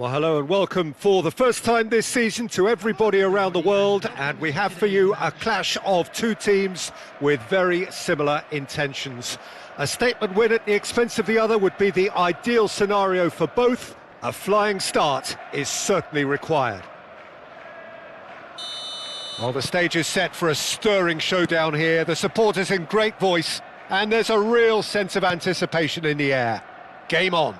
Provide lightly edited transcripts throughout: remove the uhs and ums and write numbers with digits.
Well, hello and welcome for the first time this season to everybody around the world, and we have for you a clash of two teams with very similar intentions. A statement win at the expense of the other would be the ideal scenario for both. A flying start is certainly required. Well, the stage is set for a stirring showdown here. The supporters in great voice, and there's a real sense of anticipation in the air. Game on.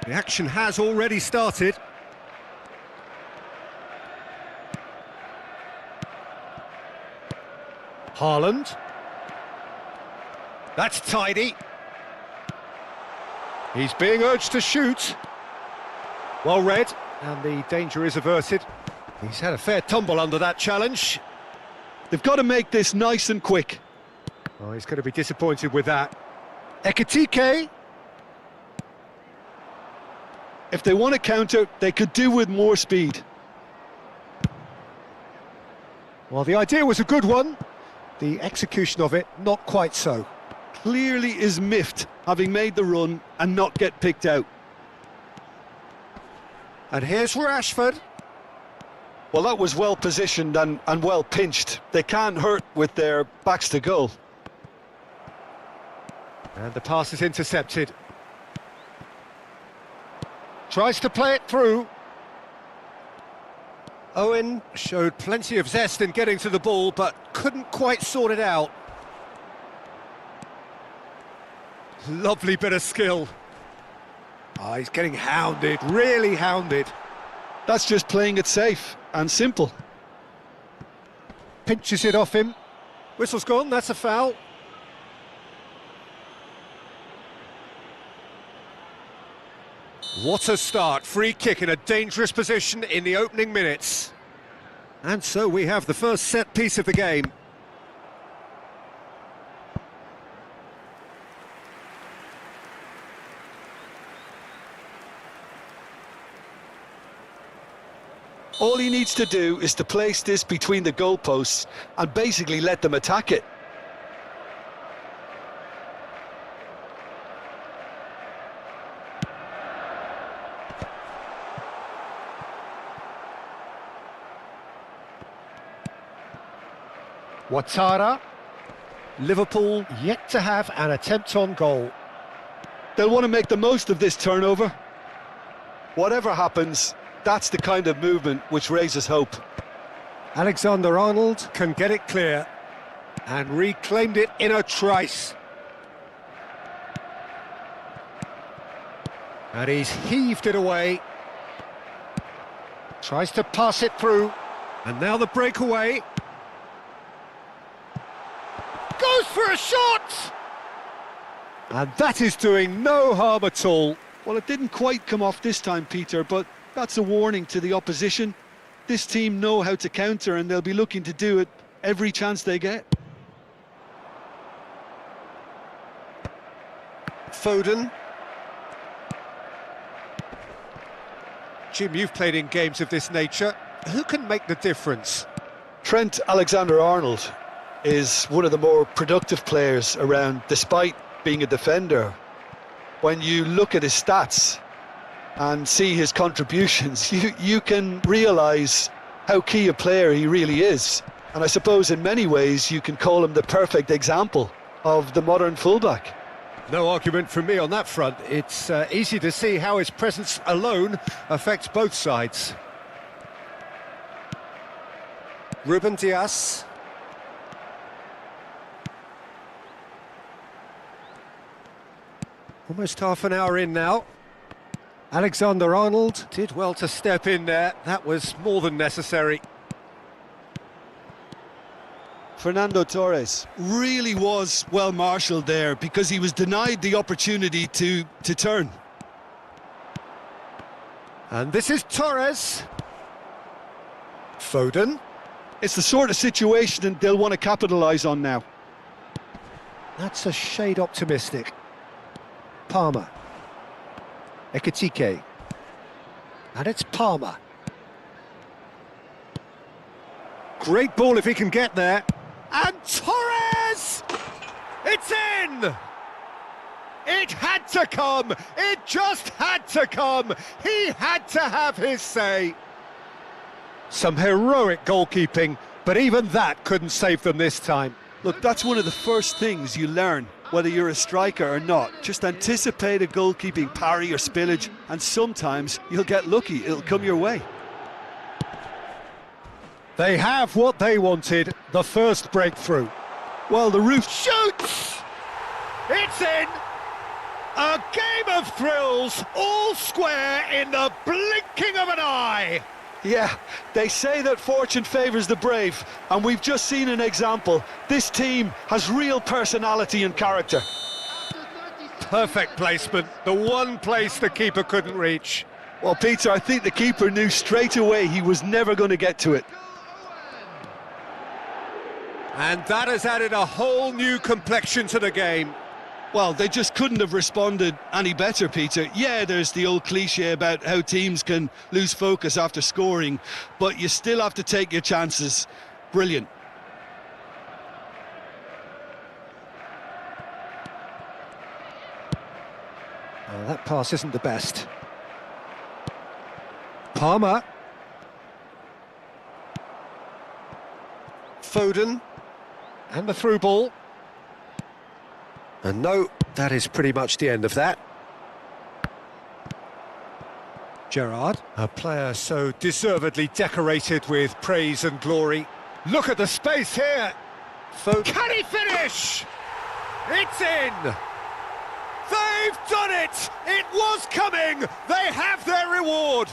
The action has already started. Haaland. That's tidy. He's being urged to shoot. Well read, and the danger is averted. He's had a fair tumble under that challenge. They've got to make this nice and quick. Oh, he's going to be disappointed with that. Ekitike. If they want to counter, they could do with more speed. Well, the idea was a good one. The execution of it, not quite so. Clearly is miffed, having made the run and not get picked out. And here's Rashford. Well, that was well positioned and well pinched. They can't hurt with their backs to goal. And the pass is intercepted. Tries to play it through. Owen showed plenty of zest in getting to the ball, but couldn't quite sort it out. Lovely bit of skill. Oh, he's getting hounded, really hounded. That's just playing it safe and simple. Pinches it off him. Whistle's gone, that's a foul. What a start, free kick in a dangerous position in the opening minutes. And so we have the first set piece of the game. All he needs to do is to place this between the goalposts and basically let them attack it. Ouattara. Liverpool yet to have an attempt on goal. They'll want to make the most of this turnover. Whatever happens, that's the kind of movement which raises hope. Alexander-Arnold can get it clear and reclaimed it in a trice. And he's heaved it away. Tries to pass it through. And now the breakaway. Goes for a shot! And that is doing no harm at all. Well, it didn't quite come off this time, Peter, but that's a warning to the opposition. This team know how to counter and they'll be looking to do it every chance they get. Foden. Jim, you've played in games of this nature. Who can make the difference? Trent Alexander-Arnold is one of the more productive players around, despite being a defender. When you look at his stats and see his contributions, you can realise how key a player he really is. And I suppose in many ways you can call him the perfect example of the modern fullback. No argument from me on that front. It's easy to see how his presence alone affects both sides. Ruben Dias. Almost half an hour in now. Alexander-Arnold did well to step in there. That was more than necessary. Fernando Torres really was well marshalled there because he was denied the opportunity to turn. And this is Torres. Foden. It's the sort of situation that they'll want to capitalise on now. That's a shade optimistic. Palmer. Ekitike. And it's Palmer. Great ball if he can get there. And Torres! It's in! It had to come! It just had to come! He had to have his say! Some heroic goalkeeping, but even that couldn't save them this time. Look, that's one of the first things you learn, whether you're a striker or not. Just anticipate a goalkeeping parry or spillage, and sometimes you'll get lucky, it'll come your way. They have what they wanted, the first breakthrough. Well, the roof Shoots! It's in! A game of thrills, all square in the blinking of an eye! Yeah, they say that fortune favours the brave, and we've just seen an example. This team has real personality and character. Perfect placement, the one place the keeper couldn't reach. Well, Peter, I think the keeper knew straight away he was never going to get to it. And that has added a whole new complexion to the game. Well, they just couldn't have responded any better, Peter. Yeah, there's the old cliche about how teams can lose focus after scoring, but you still have to take your chances. Brilliant. Oh, that pass isn't the best. Palmer. Foden. And the through ball. And no, that is pretty much the end of that. Gerrard, a player so deservedly decorated with praise and glory. Look at the space here. Foden. Can he finish? It's in. They've done it. It was coming. They have their reward.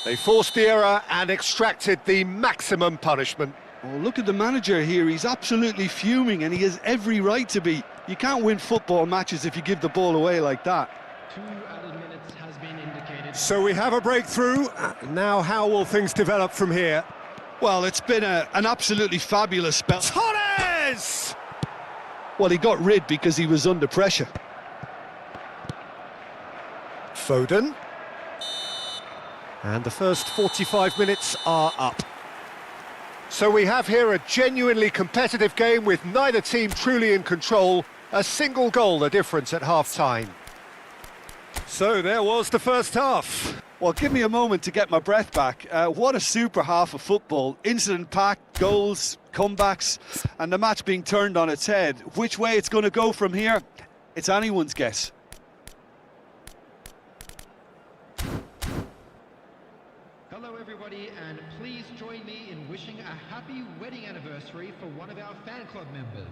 They forced the error and extracted the maximum punishment. Oh, look at the manager here. He's absolutely fuming, and he has every right to be. You can't win football matches if you give the ball away like that. 2 added minutes has been indicated. So we have a breakthrough. Now how will things develop from here? Well, it's been an absolutely fabulous spell. Torres! Well, he got rid because he was under pressure. Foden. And the first 45 minutes are up. So we have here a genuinely competitive game with neither team truly in control. A single goal the difference at half-time. So there was the first half. Well, give me a moment to get my breath back. What a super half of football. Incident-packed, goals, comebacks, and the match being turned on its head. Which way it's going to go from here, it's anyone's guess. Hello everybody, and please join me in wishing a happy wedding anniversary for one of our fan club members.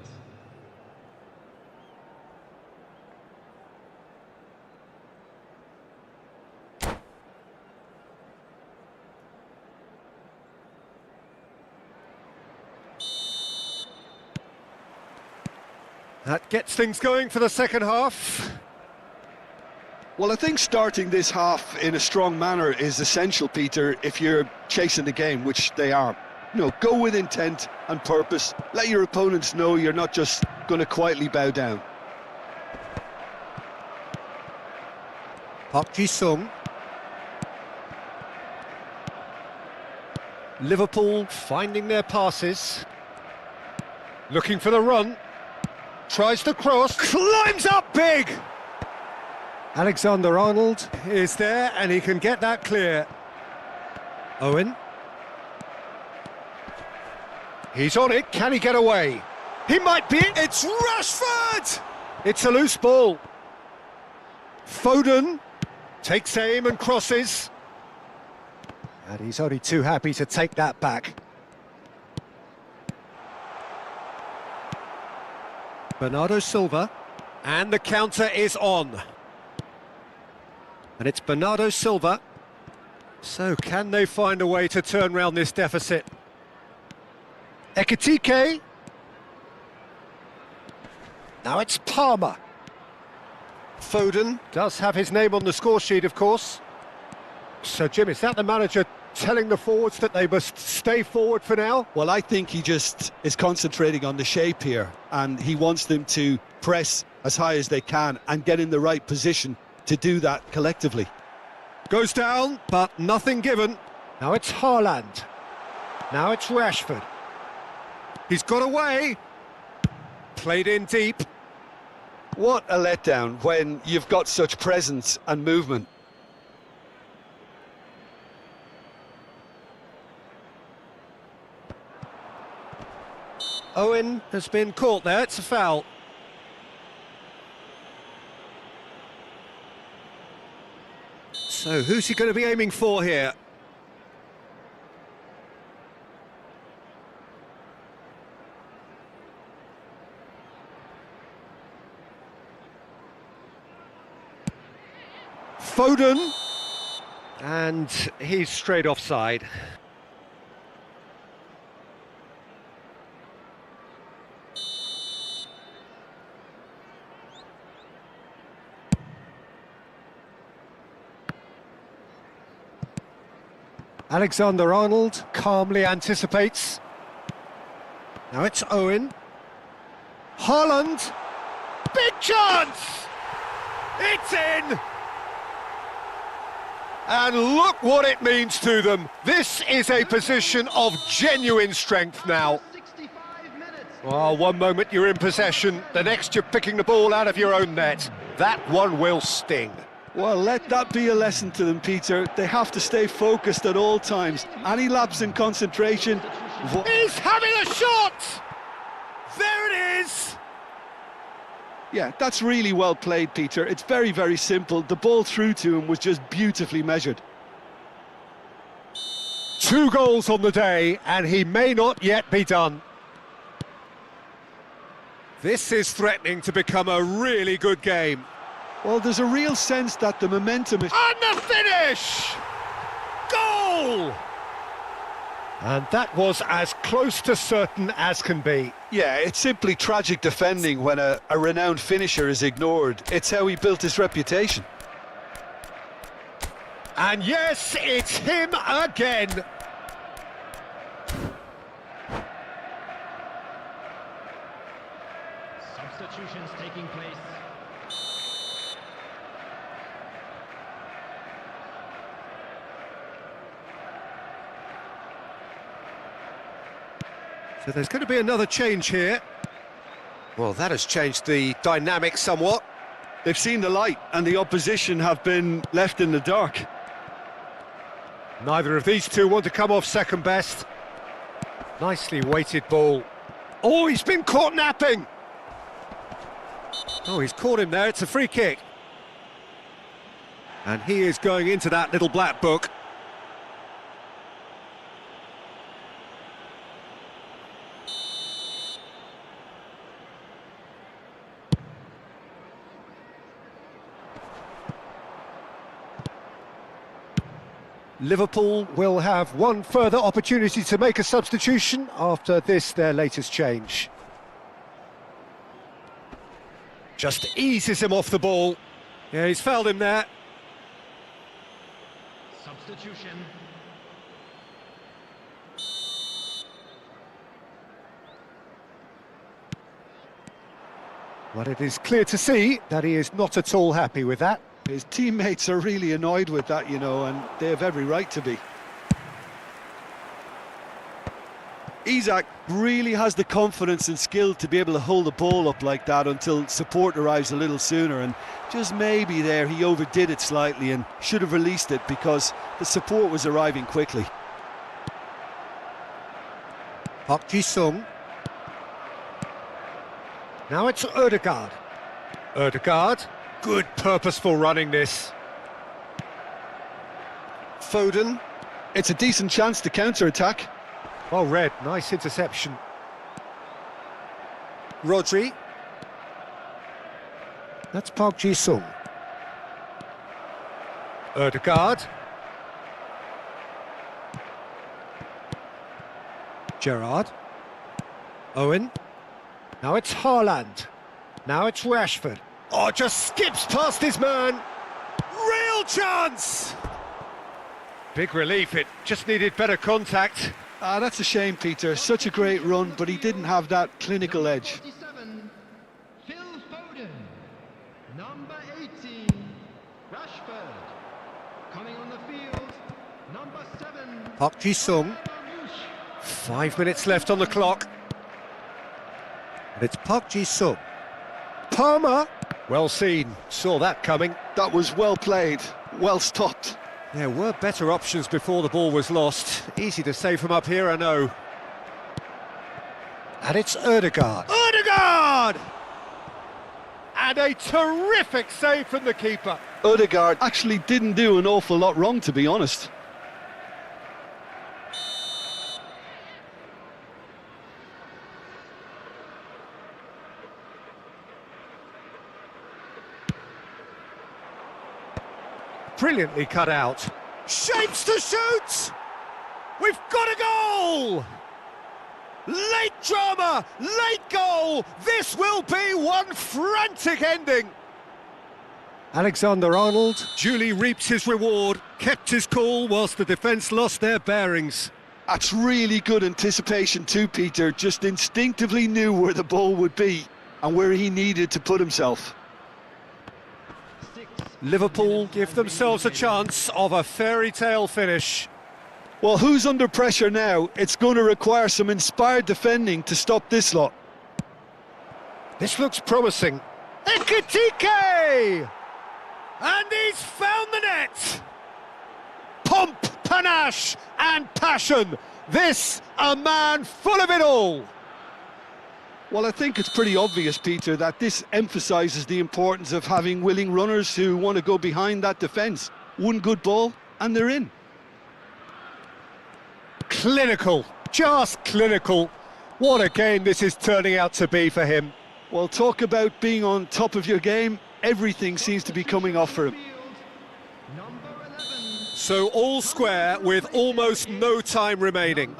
That gets things going for the second half. Well, I think starting this half in a strong manner is essential, Peter, if you're chasing the game, which they are. You know, go with intent and purpose. Let your opponents know you're not just going to quietly bow down. Park Ji-sung. Liverpool finding their passes. Looking for the run. Tries to cross. Climbs up big! Alexander-Arnold is there, and he can get that clear. Owen. He's on it. Can he get away? He might be. It's Rashford! It's a loose ball. Foden takes aim and crosses. And he's only too happy to take that back. Bernardo Silva. And the counter is on. And it's Bernardo Silva. So can they find a way to turn round this deficit? Ekitike. Now it's Palmer. Foden does have his name on the score sheet, of course. So, Jim, is that the manager telling the forwards that they must stay forward for now? Well, I think he just is concentrating on the shape here, and he wants them to press as high as they can and get in the right position to do that collectively. Goes down, but nothing given. Now it's Haaland. Now it's Rashford. He's got away. Played in deep. What a letdown when you've got such presence and movement. Owen has been caught there, it's a foul. So who's he going to be aiming for here? Foden, and he's straight offside. Alexander-Arnold calmly anticipates. Now it's Owen. Haaland, big chance! It's in! And look what it means to them. This is a position of genuine strength now. Well, one moment you're in possession, the next you're picking the ball out of your own net. That one will sting. Well, let that be a lesson to them, Peter. They have to stay focused at all times. Any lapse in concentration... He's having a shot! There it is! Yeah, that's really well played, Peter. It's very, very simple. The ball through to him was just beautifully measured. 2 goals on the day, and he may not yet be done. This is threatening to become a really good game. Well, there's a real sense that the momentum is... And the finish! Goal! And that was as close to certain as can be. Yeah, it's simply tragic defending when a renowned finisher is ignored. It's how he built his reputation. And yes, it's him again. Substitutions taking place. So there's going to be another change here. Well, that has changed the dynamic somewhat. They've seen the light and the opposition have been left in the dark. Neither of these two want to come off second best. Nicely weighted ball. Oh, he's been caught napping. Oh, he's caught him there. It's a free kick. And he is going into that little black book. Liverpool will have one further opportunity to make a substitution after this, their latest change. Just eases him off the ball. Yeah, he's fouled him there. Substitution. Well, it is clear to see that he is not at all happy with that. His teammates are really annoyed with that, you know, and they have every right to be. Isak really has the confidence and skill to be able to hold the ball up like that until support arrives a little sooner, and just maybe there he overdid it slightly and should have released it because the support was arriving quickly. Park Ji-sung. Now it's Ødegaard. Ødegaard. Good purposeful running this. Foden. It's a decent chance to counter-attack. Well read, nice interception. Rodri. That's Park Ji-sung. Ødegaard. Gerrard. Owen. Now it's Haaland. Now it's Rashford. Oh, just skips past his man. Real chance! Big relief, it just needed better contact. Ah, that's a shame, Peter. Such a great run, but he didn't have that clinical edge. 47, Phil Foden. Number 18, Rashford. Coming on the field, number 7. Park Ji-sung. 5 minutes left on the clock. And it's Park Ji-sung. Palmer. Well seen, saw that coming. That was well played, well stopped. There were better options before the ball was lost. Easy to say from up here, I know. And it's Ødegaard. Ødegaard! And a terrific save from the keeper. Ødegaard actually didn't do an awful lot wrong, to be honest. Brilliantly cut out. Shapes to shoot! We've got a goal! Late drama, late goal! This will be one frantic ending! Alexander-Arnold duly reaps his reward, kept his cool whilst the defence lost their bearings. That's really good anticipation too, Peter. Just instinctively knew where the ball would be and where he needed to put himself. Liverpool give themselves a chance of a fairy tale finish. Well, who's under pressure now? It's going to require some inspired defending to stop this lot. This looks promising. Ekitike! And he's found the net! Pomp, panache and passion. This a man full of it all. Well, I think it's pretty obvious, Peter, that this emphasises the importance of having willing runners who want to go behind that defence. One good ball and they're in. Clinical, just clinical. What a game this is turning out to be for him. Well, talk about being on top of your game. Everything seems to be coming off for him. So all square with almost no time remaining.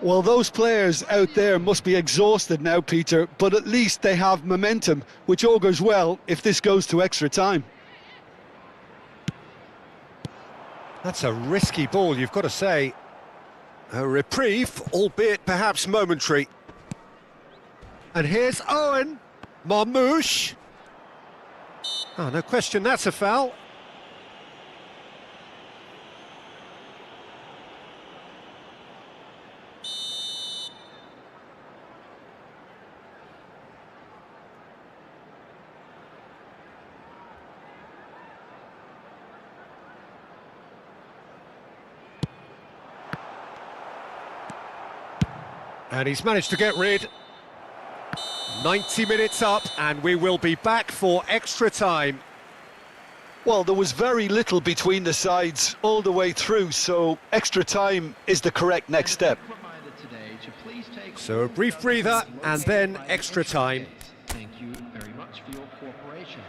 Well, those players out there must be exhausted now, Peter, but at least they have momentum, which augurs well if this goes to extra time. That's a risky ball, you've got to say. A reprieve, albeit perhaps momentary. And here's Owen. Marmouche. Oh, no question, that's a foul. And he's managed to get rid. 90 minutes up, and we will be back for extra time. Well, there was very little between the sides all the way through, so extra time is the correct next step. So a brief breather, and then extra time. Thank you very much for your cooperation.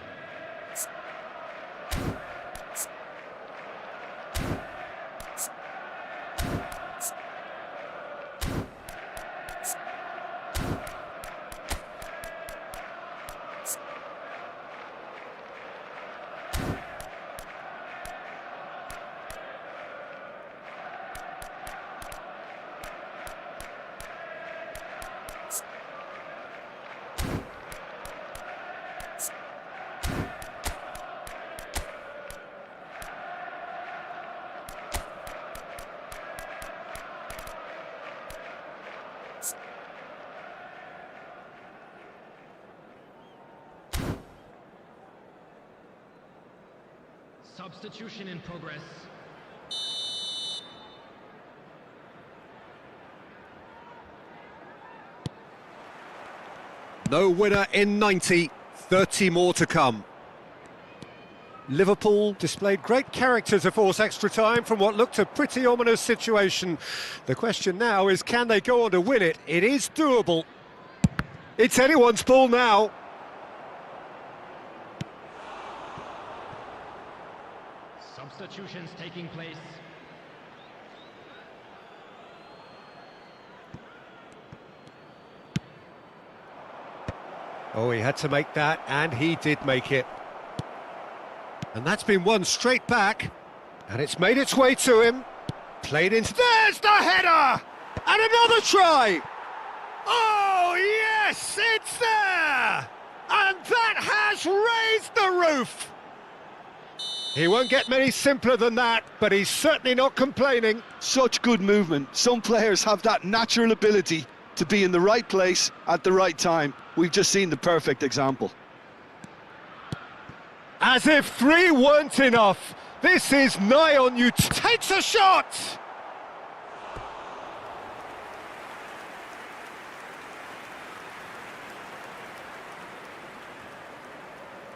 Substitution in progress. No winner in 90, 30 more to come. Liverpool displayed great character to force extra time from what looked a pretty ominous situation. The question now is, can they go on to win it? It is doable. It's anyone's ball now. Substitutions taking place. Oh, he had to make that, and he did make it. And that's been won straight back, and it's made its way to him. Played into... There's the header! And another try! Oh, yes, it's there! And that has raised the roof! He won't get many simpler than that, but he's certainly not complaining. Such good movement. Some players have that natural ability to be in the right place at the right time. We've just seen the perfect example. As if three weren't enough, this is nigh on you. Takes a shot!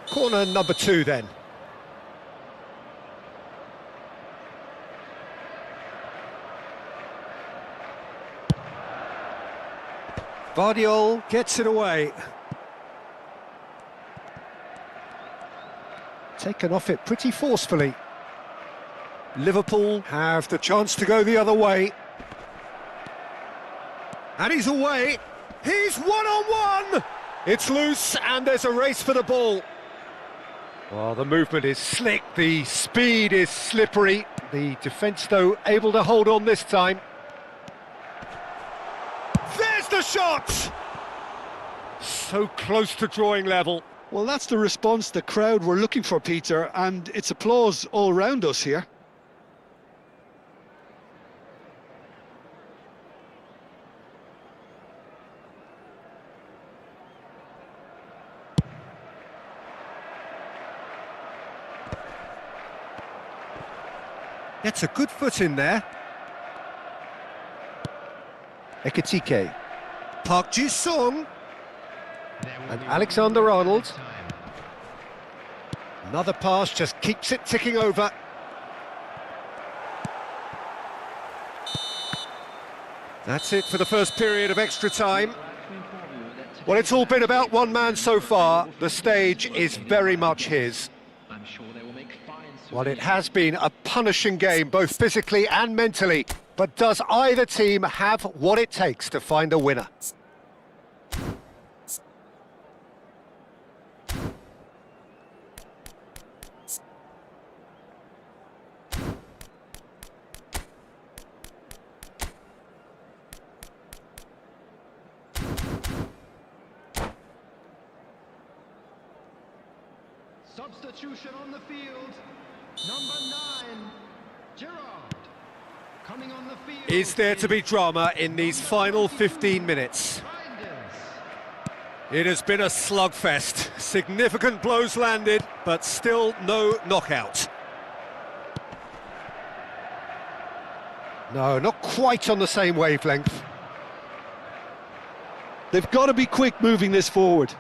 Corner number 2 then. Vardiol gets it away. Taken off it pretty forcefully. Liverpool have the chance to go the other way. And he's away. He's one-on-one! It's loose and there's a race for the ball. Well, the movement is slick, the speed is slippery. The defence, though, able to hold on this time. There's the shot! So close to drawing level. Well, that's the response the crowd were looking for, Peter, and it's applause all round us here. Gets a good foot in there. Ekitike. Park Ji-sung. And Alexander-Arnold. Another pass, just keeps it ticking over. That's it for the first period of extra time. Well, it's all been about one man so far. The stage is very much his. Well, it has been a punishing game, both physically and mentally. But does either team have what it takes to find a winner? Substitution on the field. Number 9, Gerard. Coming on the field. Is there to be drama in these final 15 minutes? It has been a slugfest. Significant blows landed, but still no knockout. No, not quite on the same wavelength. They've got to be quick moving this forward.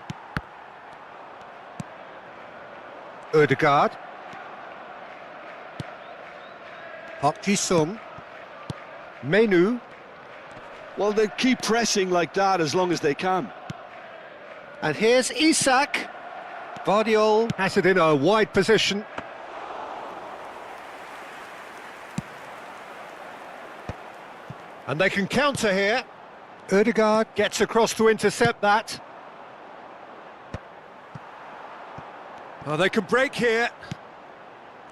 Ødegaard. Park Ji-sung. Menu. Well, they keep pressing like that as long as they can. And here's Isak. Vardiol has it in a wide position. And they can counter here. Ødegaard gets across to intercept that. Oh, they can break here.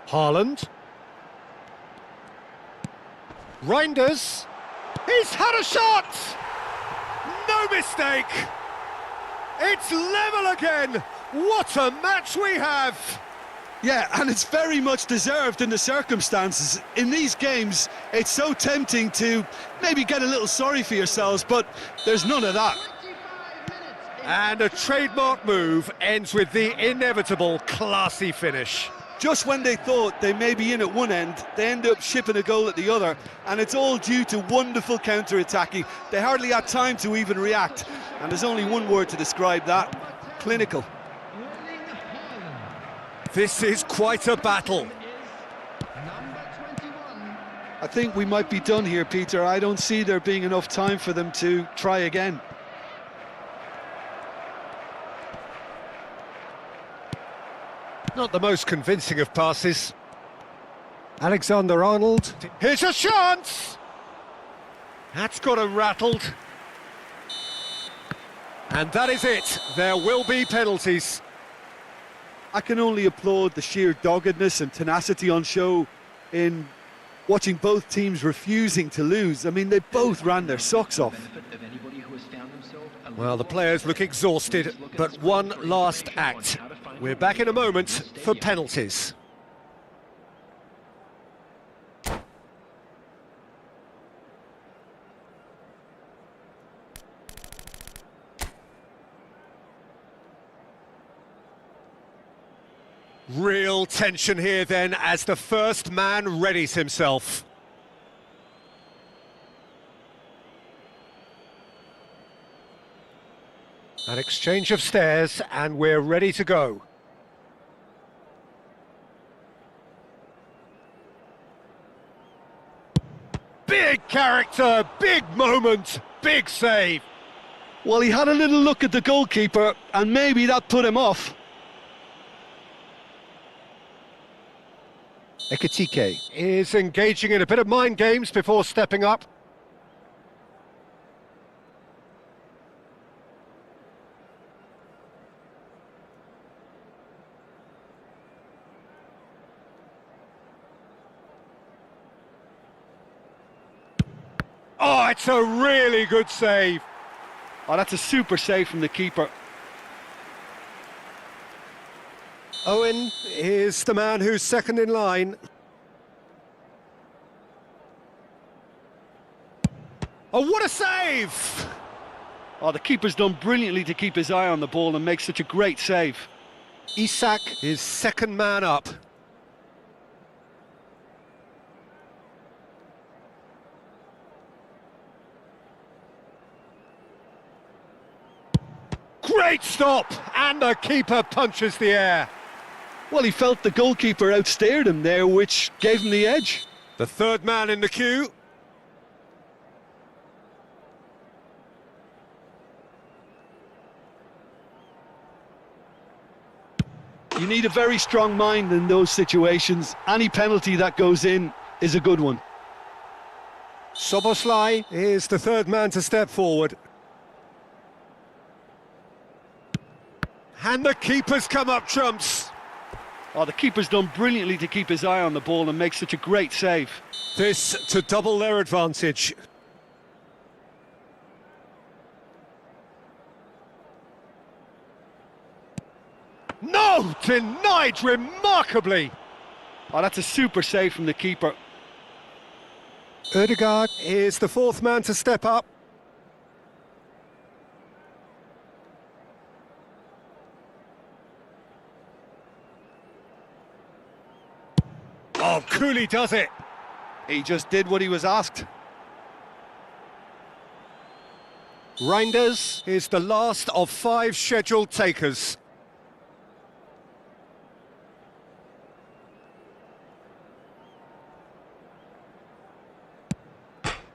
Haaland. Reinders. He's had a shot! No mistake! It's level again! What a match we have! Yeah, and it's very much deserved in the circumstances. In these games, it's so tempting to maybe get a little sorry for yourselves, but there's none of that. And a trademark move ends with the inevitable classy finish. Just when they thought they may be in at one end, they end up shipping a goal at the other, and it's all due to wonderful counter-attacking. They hardly had time to even react, and there's only one word to describe that: clinical. This is quite a battle. I think we might be done here, Peter. I don't see there being enough time for them to try again. Not the most convincing of passes. Alexander-Arnold. Here's a chance! That's got him rattled. And that is it. There will be penalties. I can only applaud the sheer doggedness and tenacity on show in watching both teams refusing to lose. I mean, they both ran their socks off. Well, the players look exhausted, but one last act. We're back in a moment for penalties. tension here then as the first man readies himself. An exchange of stares and we're ready to go. Big character, big moment, big save. Well, he had a little look at the goalkeeper and maybe that put him off. Ekitike is engaging in a bit of mind games before stepping up. Oh, it's a really good save. Oh, that's a super save from the keeper. Owen is the man who's second in line. Oh, what a save! Oh, the keeper's done brilliantly to keep his eye on the ball and make such a great save. Isak is second man up. Great stop! And the keeper punches the air. Well, he felt the goalkeeper outstared him there, which gave him the edge. The third man in the queue. You need a very strong mind in those situations. Any penalty that goes in is a good one. Soboslai is the third man to step forward. And the keeper's come up trumps. Oh, the keeper's done brilliantly to keep his eye on the ball and make such a great save. This to double their advantage. No! Denied remarkably! Oh, that's a super save from the keeper. Ødegaard is the fourth man to step up. Oh, Cooley does it. He just did what he was asked. Reinders is the last of 5 scheduled takers.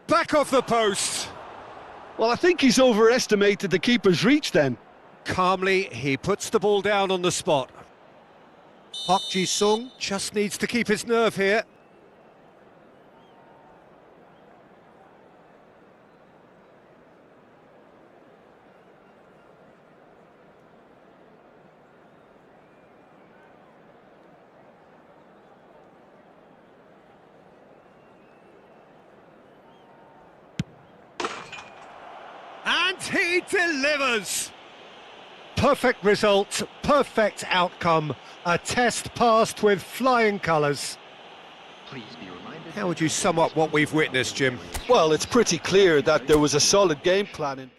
Back off the post. Well, I think he's overestimated the keeper's reach then. Calmly, he puts the ball down on the spot. Park Ji-sung just needs to keep his nerve here. And he delivers! Perfect result, perfect outcome, a test passed with flying colours. Please be reminded. How would you sum up what we've witnessed, Jim? Well, it's pretty clear that there was a solid game plan in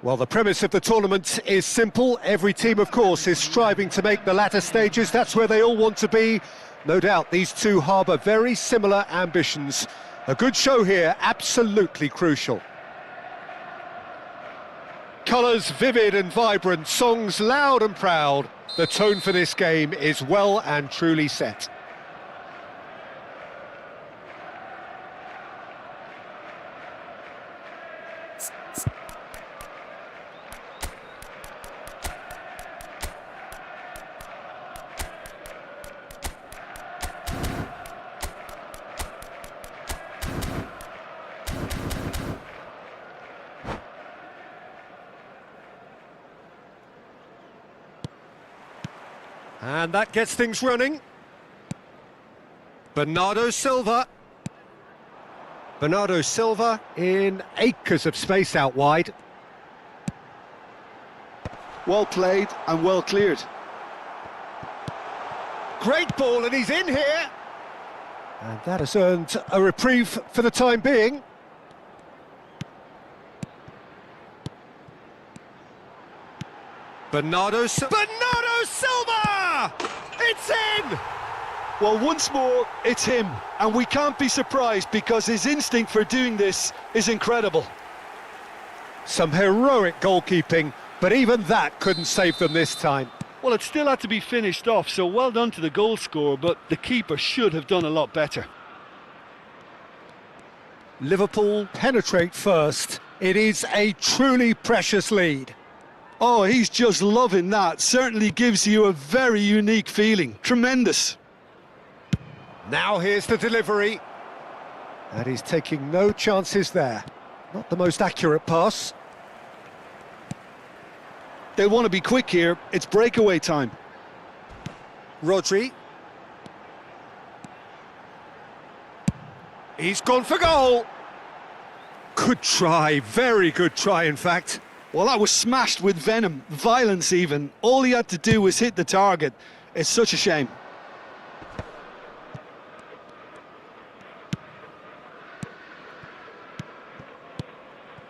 Well, the premise of the tournament is simple. Every team, of course, is striving to make the latter stages. That's where they all want to be. No doubt these two harbour very similar ambitions. A good show here, absolutely crucial. Colours vivid and vibrant, songs loud and proud. The tone for this game is well and truly set. And that gets things running. Bernardo Silva. Bernardo Silva in acres of space out wide. Well played and well cleared. Great ball, and he's in here. And that has earned a reprieve for the time being. Bernardo Silva! It's in! Well, once more, it's him. And we can't be surprised because his instinct for doing this is incredible. Some heroic goalkeeping, but even that couldn't save them this time. Well, it still had to be finished off, so well done to the goal scorer, but the keeper should have done a lot better. Liverpool penetrate first. It is a truly precious lead. Oh, he's just loving that. Certainly gives you a very unique feeling. Tremendous. Now here's the delivery. And he's taking no chances there. Not the most accurate pass. They want to be quick here. It's breakaway time. Rodri. He's gone for goal. Good try, very good try in fact. Well, that was smashed with venom, violence even. All he had to do was hit the target. It's such a shame.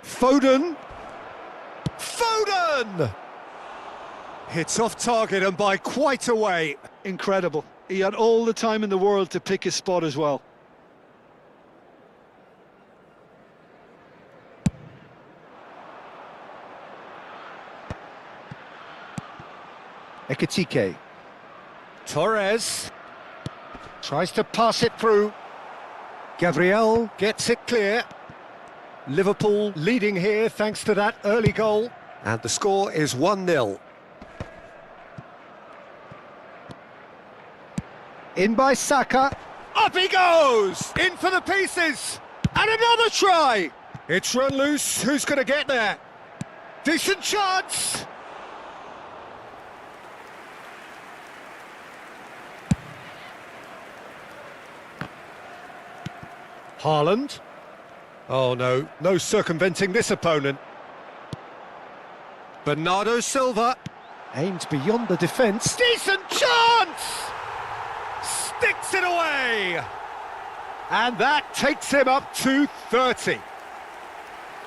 Foden! Foden! Hits off target and by quite a way. Incredible. He had all the time in the world to pick his spot as well. Ekitike. Torres tries to pass it through. Gabriel gets it clear. Liverpool leading here thanks to that early goal. And the score is 1-0. In by Saka. Up he goes! In for the pieces! And another try! It's run loose. Who's going to get there? Decent chance! Haaland. Oh no, no circumventing this opponent. Bernardo Silva. Aimed beyond the defence. Decent chance! Sticks it away! And that takes him up to 30.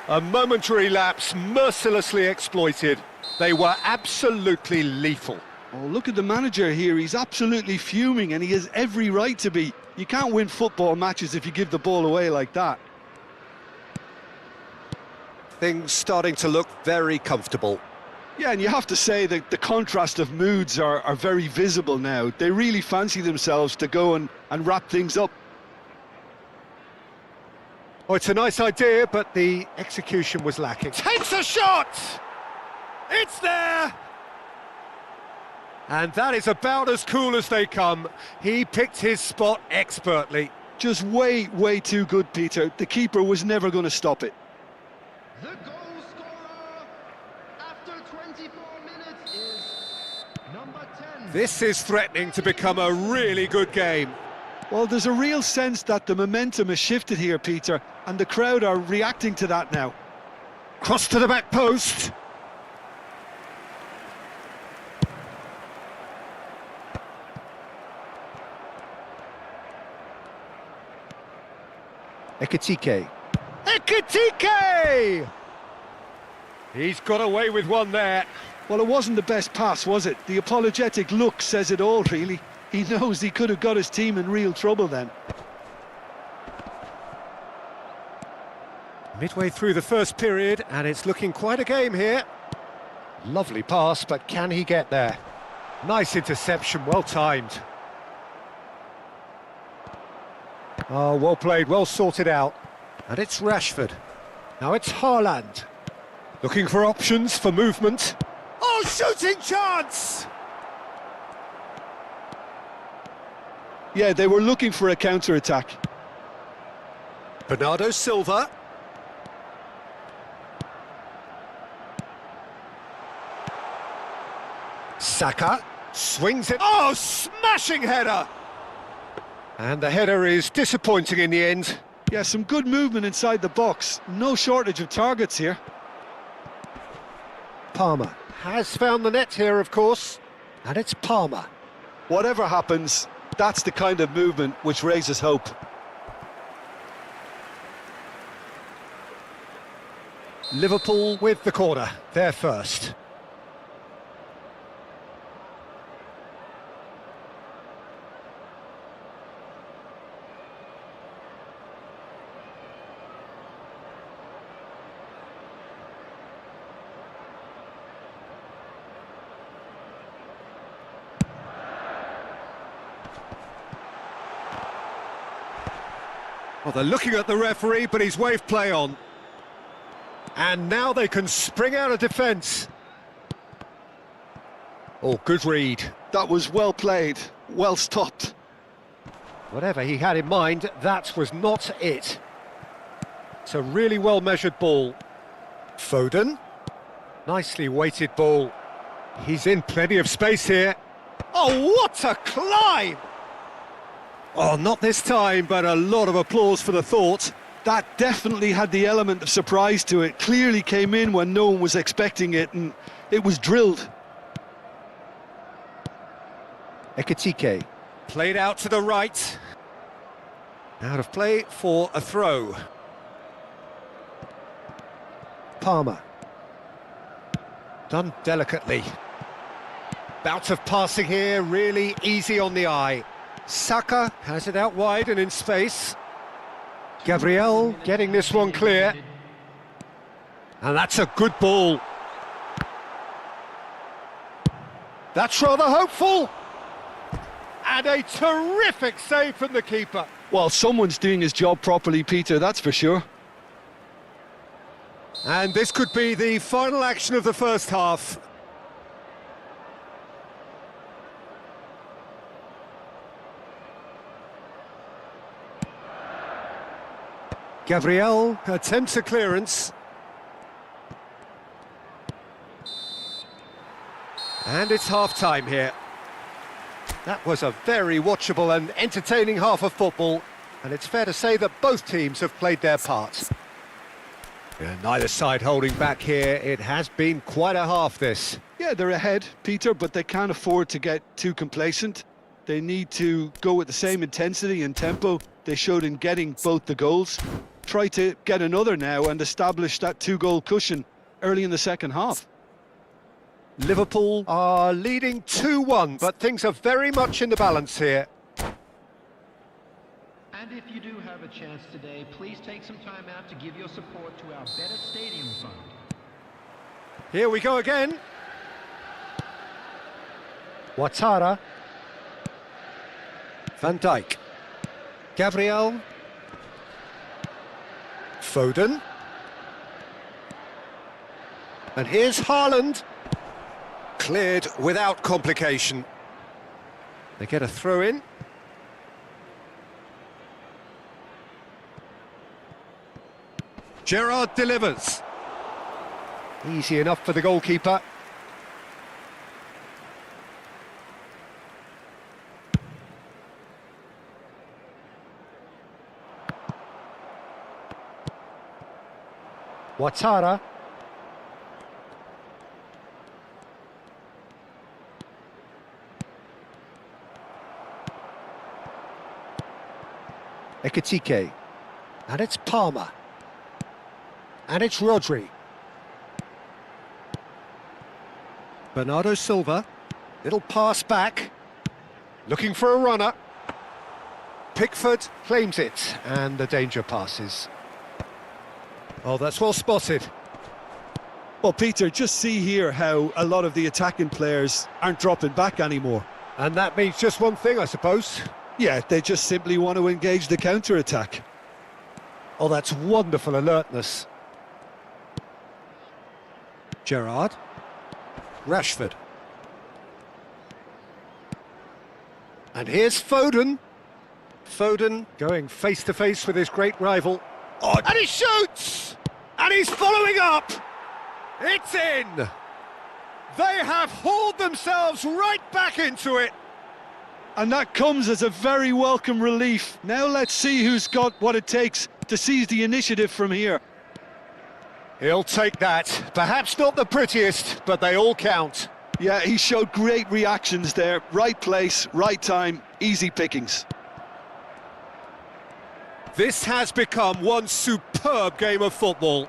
A momentary lapse mercilessly exploited. They were absolutely lethal. Oh, look at the manager here. He's absolutely fuming, and he has every right to be. You can't win football matches if you give the ball away like that. Things starting to look very comfortable. Yeah, and you have to say that the contrast of moods are very visible now. They really fancy themselves to go and wrap things up. Oh, it's a nice idea, but the execution was lacking. Takes a shot! It's there! And that is about as cool as they come. He picked his spot expertly. Just way, way too good, Peter. The keeper was never going to stop it. The goal scorer after 24 minutes is number 10. This is threatening to become a really good game. Well, there's a real sense that the momentum has shifted here, Peter, and the crowd are reacting to that now. Cross to the back post. Ekitike. Ekitike! He's got away with one there. Well, it wasn't the best pass, was it? The apologetic look says it all, really. He knows he could have got his team in real trouble then. Midway through the first period, and it's looking quite a game here. Lovely pass, but can he get there? Nice interception, well timed. Oh, well played, well sorted out. And it's Rashford. Now it's Haaland. Looking for options for movement. Oh, shooting chance! Yeah, they were looking for a counter-attack. Bernardo Silva. Saka swings it. Oh, smashing header! And the header is disappointing in the end. Yeah, some good movement inside the box. No shortage of targets here. Palmer has found the net here, of course. And it's Palmer. Whatever happens, that's the kind of movement which raises hope. Liverpool with the corner. They're first. Well, they're looking at the referee, but he's waved play on. And now they can spring out of defence. Oh, good read. That was well played, well stopped. Whatever he had in mind, that was not it. It's a really well-measured ball. Foden. Nicely weighted ball. He's in plenty of space here. Oh, what a climb! Oh, not this time, but a lot of applause for the thought. That definitely had the element of surprise to it. Clearly came in when no one was expecting it, and it was drilled. Ekitike. Played out to the right. Out of play for a throw. Palmer. Done delicately. Bout of passing here, really easy on the eye. Saka has it out wide and in space. Gabriel getting this one clear. And that's a good ball. That's rather hopeful. And a terrific save from the keeper. Well, someone's doing his job properly, Peter, that's for sure. And this could be the final action of the first half. Gabriel attempts a clearance. And it's half-time here. That was a very watchable and entertaining half of football, and it's fair to say that both teams have played their parts. Yeah, neither side holding back here. It has been quite a half, this. Yeah, they're ahead, Peter, but they can't afford to get too complacent. They need to go with the same intensity and tempo they showed in getting both the goals. Try to get another now and establish that two-goal cushion early in the second half. Liverpool are leading 2-1, but things are very much in the balance here. And if you do have a chance today, please take some time out to give your support to our Better Stadium Fund. Here we go again. Ouattara. Van Dijk. Gabriel. Foden. And here's Haaland. Cleared without complication. They get a throw in. Gerrard delivers. Easy enough for the goalkeeper. Ouattara. Ekitike. And it's Palmer. And it's Rodri. Bernardo Silva. Little pass back. Looking for a runner. Pickford claims it, and the danger passes. Oh, that's well spotted. Well, Peter, just see here how a lot of the attacking players aren't dropping back anymore. And that means just one thing, I suppose. Yeah, they just simply want to engage the counter-attack. Oh, that's wonderful alertness. Gerrard. Rashford. And here's Foden. Foden going face-to-face with his great rival. Oh, and he shoots! And he's following up! It's in! They have hauled themselves right back into it! And that comes as a very welcome relief. Now let's see who's got what it takes to seize the initiative from here. He'll take that. Perhaps not the prettiest, but they all count. Yeah, he showed great reactions there. Right place, right time, easy pickings. This has become one superb game of football.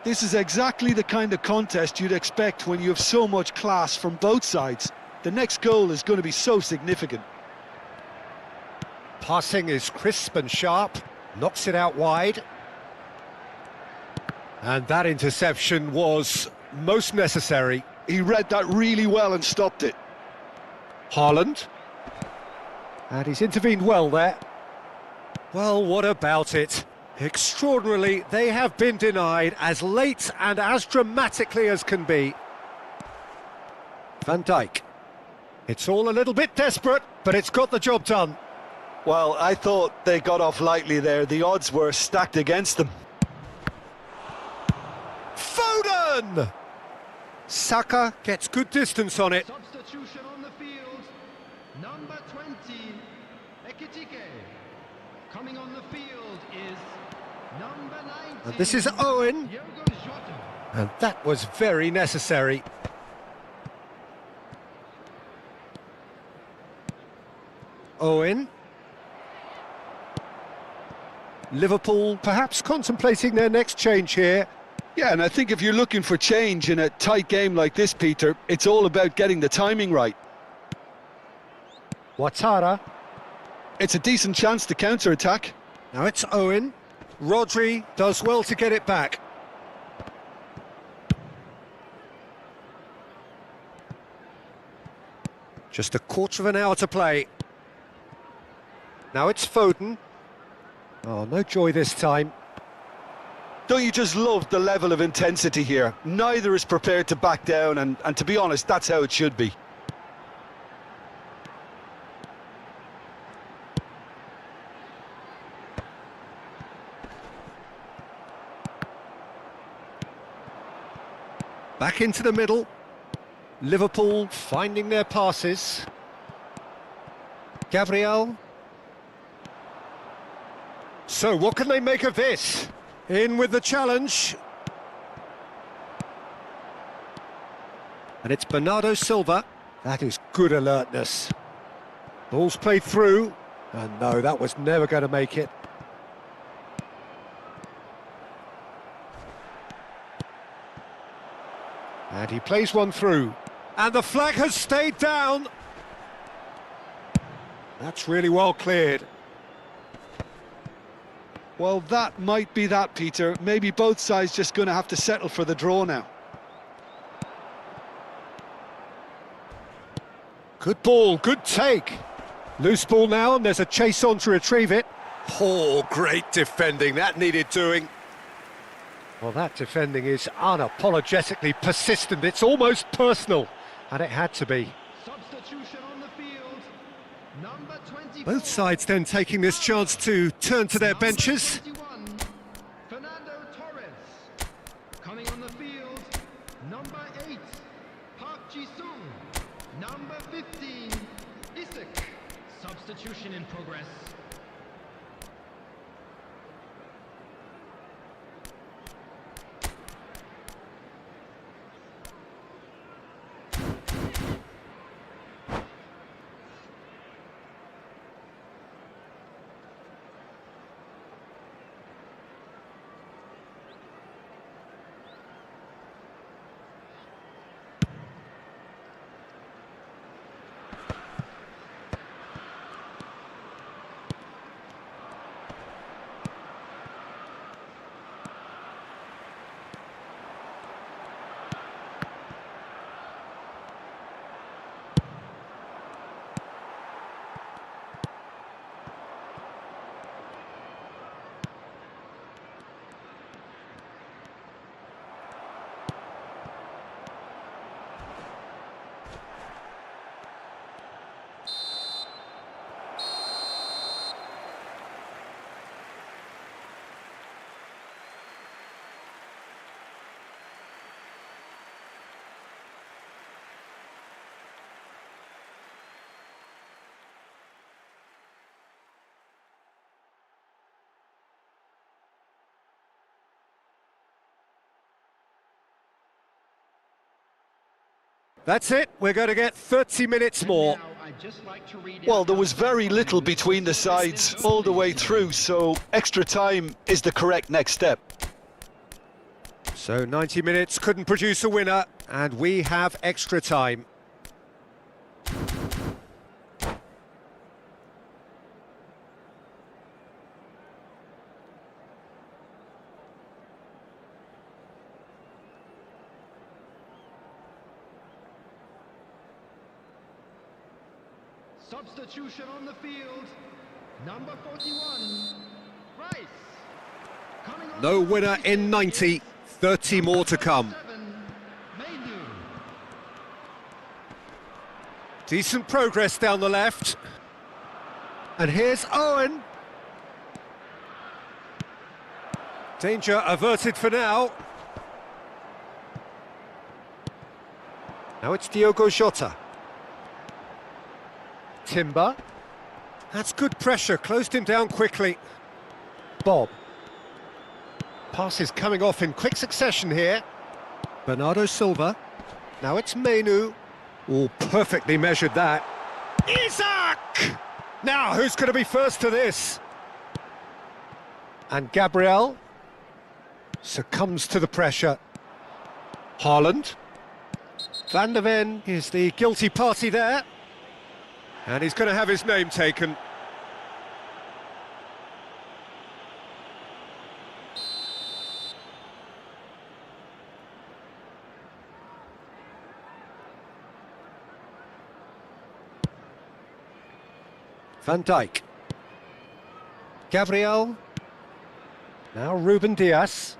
This is exactly the kind of contest you'd expect when you have so much class from both sides. The next goal is going to be so significant. Passing is crisp and sharp, knocks it out wide. And that interception was most necessary. He read that really well and stopped it. Haaland. And he's intervened well there. Well, what about it? Extraordinarily, they have been denied as late and as dramatically as can be. Van Dijk. It's all a little bit desperate, but it's got the job done. Well, I thought they got off lightly there. The odds were stacked against them. Foden! Saka gets good distance on it. Substitution on the field. Number 20, Ekitike. Coming on the field is number 19. And this is Owen. Diogo Jota. And that was very necessary. Owen. Liverpool perhaps contemplating their next change here. Yeah, and I think if you're looking for change in a tight game like this, Peter, it's all about getting the timing right. Ouattara. It's a decent chance to counter-attack. Now it's Owen. Rodri does well to get it back. Just a quarter of an hour to play. Now it's Foden. Oh, no joy this time. Don't you just love the level of intensity here? Neither is prepared to back down, and to be honest, that's how it should be. Back into the middle. Liverpool finding their passes. Gabriel. So what can they make of this? In with the challenge. And it's Bernardo Silva. That is good alertness. Ball's played through. And no, that was never going to make it. And he plays one through. And the flag has stayed down. That's really well cleared. Well, that might be that, Peter. Maybe both sides just going to have to settle for the draw now. Good ball, good take. Loose ball now, and there's a chase on to retrieve it. Oh, great defending, that needed doing. Well, that defending is unapologetically persistent. It's almost personal, and it had to be. Substitution on the field. Number 24. Both sides then taking this chance to turn to their benches. Number 21, Fernando Torres. Coming on the field. Number 8, Park Ji-sung. Number 15, Isaac. Substitution in progress. That's it, we're going to get 30 minutes more. Now, I'd just like to read Well, out there was very little between the sides all the way through, so extra time is the correct next step. So 90 minutes couldn't produce a winner, and we have extra time. Substitution on the field. Number 41, Rice. Coming on No the winner in 90, 30 more to come. 7, Mainu. Decent progress down the left. And here's Owen. Danger averted for now. Now it's Diogo Jota. Timber. That's good pressure, closed him down quickly. Bob. Passes coming off in quick succession here. Bernardo Silva. Now it's Mainu. Oh, perfectly measured that. Isaac! Now, who's going to be first to this? And Gabriel succumbs to the pressure. Haaland. Van der Ven is the guilty party there. And he's going to have his name taken. Van Dijk. Gabriel. Now Ruben Diaz.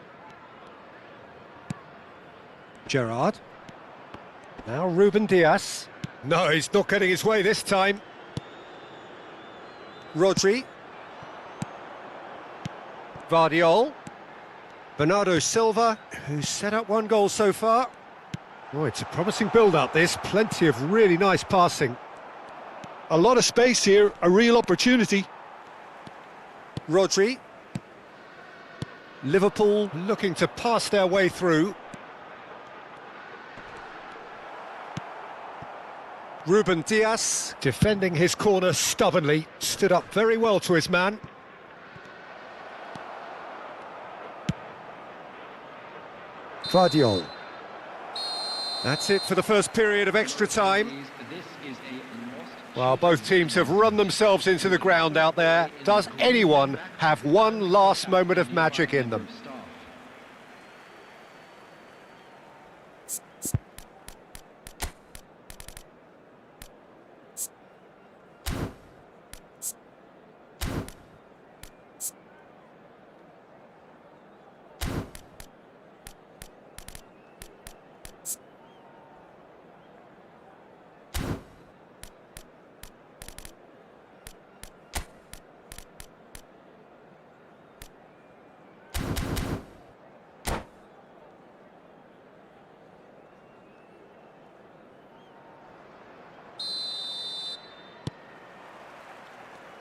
Gerrard. Now Ruben Diaz. No, he's not getting his way this time. Rodri. Vardiol. Bernardo Silva, who's set up one goal so far. Oh, it's a promising build-up, this. Plenty of really nice passing. A lot of space here, a real opportunity. Rodri. Liverpool looking to pass their way through. Ruben Diaz, defending his corner stubbornly, stood up very well to his man. Vardiol. That's it for the first period of extra time. Well, both teams have run themselves into the ground out there. Does anyone have one last moment of magic in them?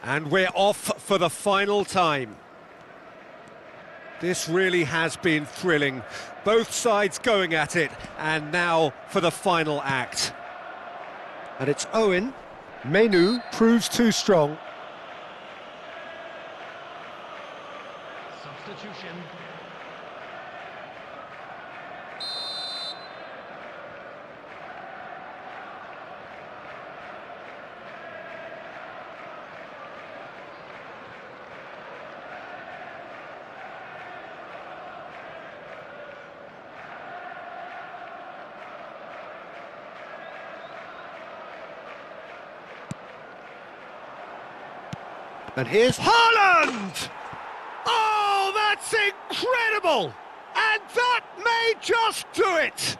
And we're off for the final time. This really has been thrilling. Both sides going at it, and now for the final act. And it's Owen. Menu proves too strong. Substitution. And here's Haaland! Oh, that's incredible! And that may just do it!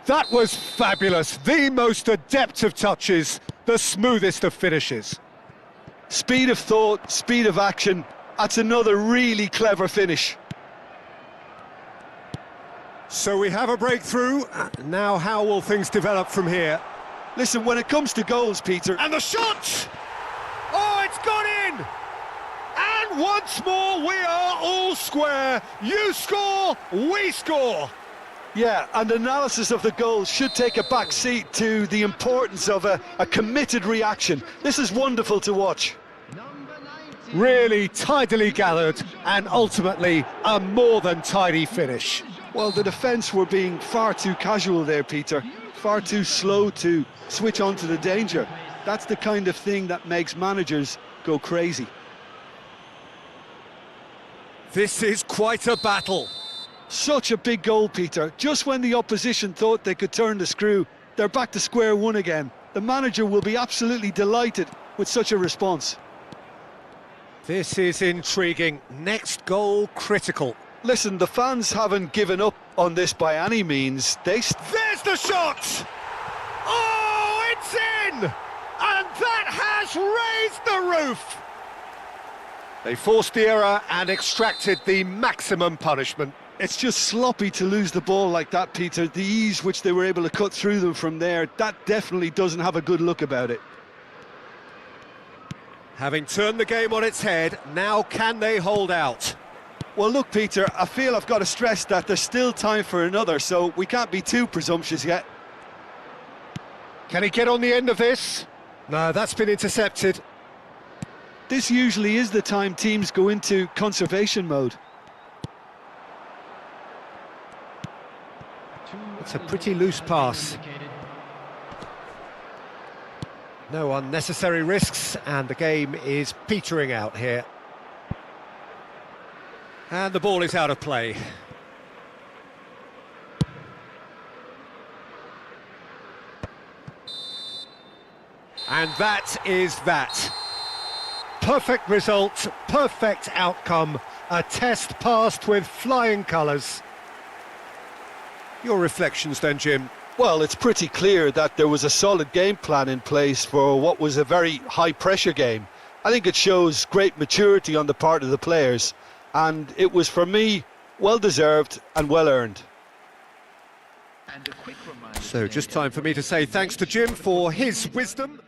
That was fabulous. The most adept of touches, the smoothest of finishes. Speed of thought, speed of action. That's another really clever finish. So we have a breakthrough. Now how will things develop from here? Listen, when it comes to goals, Peter... And the shot! Oh, it's gone in! And once more, we are all square. You score, we score. Yeah, and analysis of the goal should take a back seat to the importance of a committed reaction. This is wonderful to watch. Number 19. Really tidily gathered, and ultimately a more than tidy finish. Well, the defence were being far too casual there, Peter. Far too slow to switch on to the danger. That's the kind of thing that makes managers go crazy. This is quite a battle. Such a big goal, Peter. Just when the opposition thought they could turn the screw, they're back to square one again. The manager will be absolutely delighted with such a response. This is intriguing. Next goal critical. Listen, the fans haven't given up on this by any means. There's the shot! Oh, it's in! And that has raised the roof! They forced the error and extracted the maximum punishment. It's just sloppy to lose the ball like that, Peter. The ease which they were able to cut through them from there, that definitely doesn't have a good look about it. Having turned the game on its head, now can they hold out? Well, look, Peter, I feel I've got to stress that there's still time for another, so we can't be too presumptuous yet. Can he get on the end of this? No, that's been intercepted. This usually is the time teams go into conservation mode. It's a pretty loose pass. No unnecessary risks, and the game is petering out here. And the ball is out of play. And that is that. Perfect result, perfect outcome, a test passed with flying colours. Your reflections then, Jim? Well, it's pretty clear that there was a solid game plan in place for what was a very high-pressure game. I think it shows great maturity on the part of the players, and it was, for me, well-deserved and well-earned. So just time for me to say thanks to Jim for his wisdom.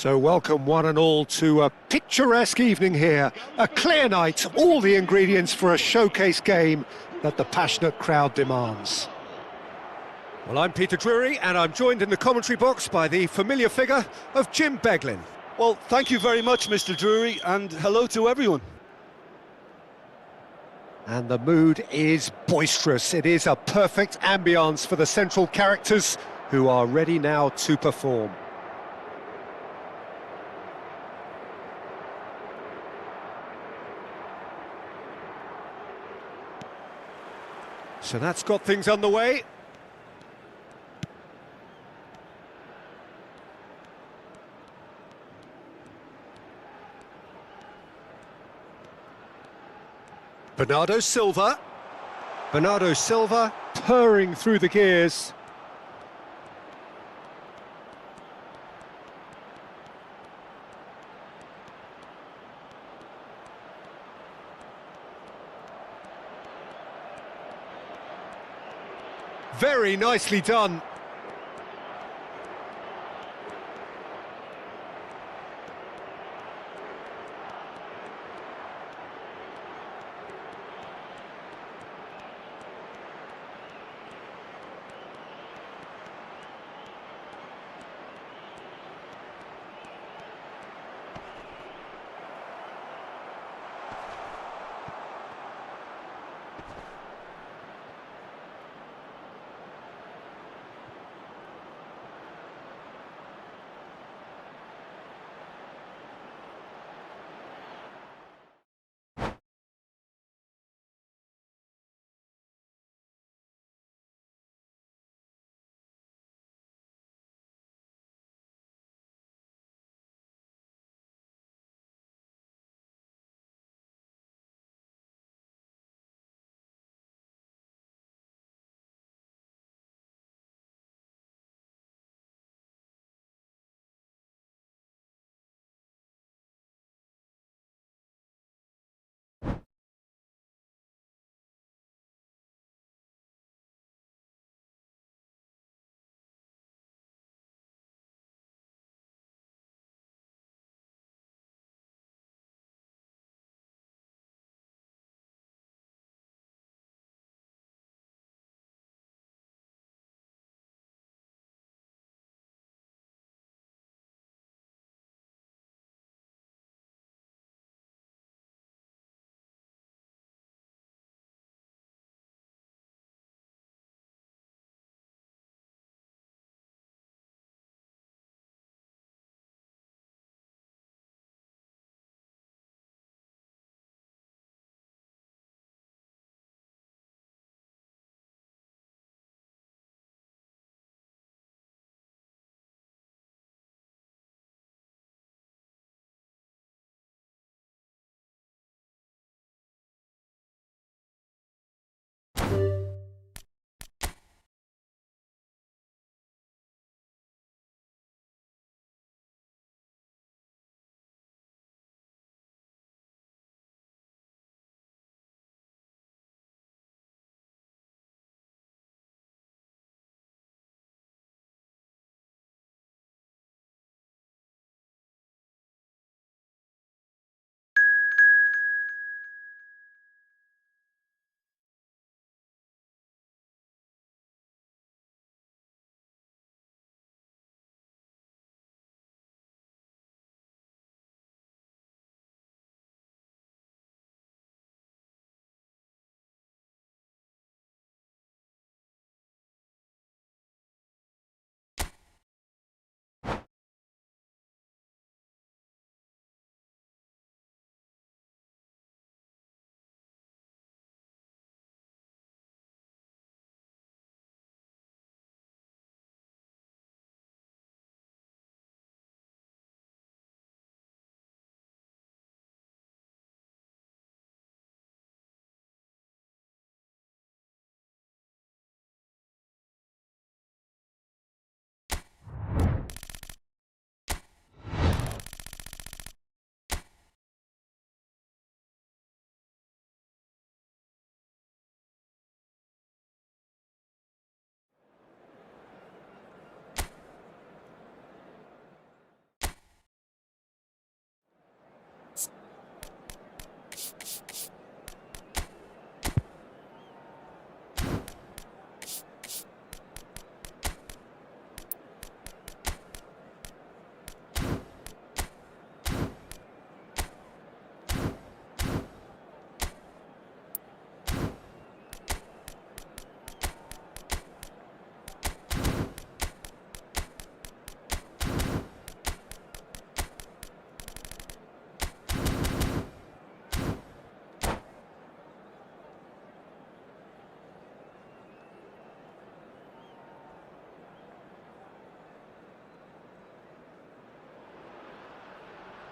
So welcome one and all to a picturesque evening here, a clear night, all the ingredients for a showcase game that the passionate crowd demands. Well, I'm Peter Drury and I'm joined in the commentary box by the familiar figure of Jim Beglin. Well, thank you very much, Mr. Drury, and hello to everyone. And the mood is boisterous. It is a perfect ambience for the central characters who are ready now to perform. So that's got things underway. Bernardo Silva. Bernardo Silva purring through the gears. Very nicely done.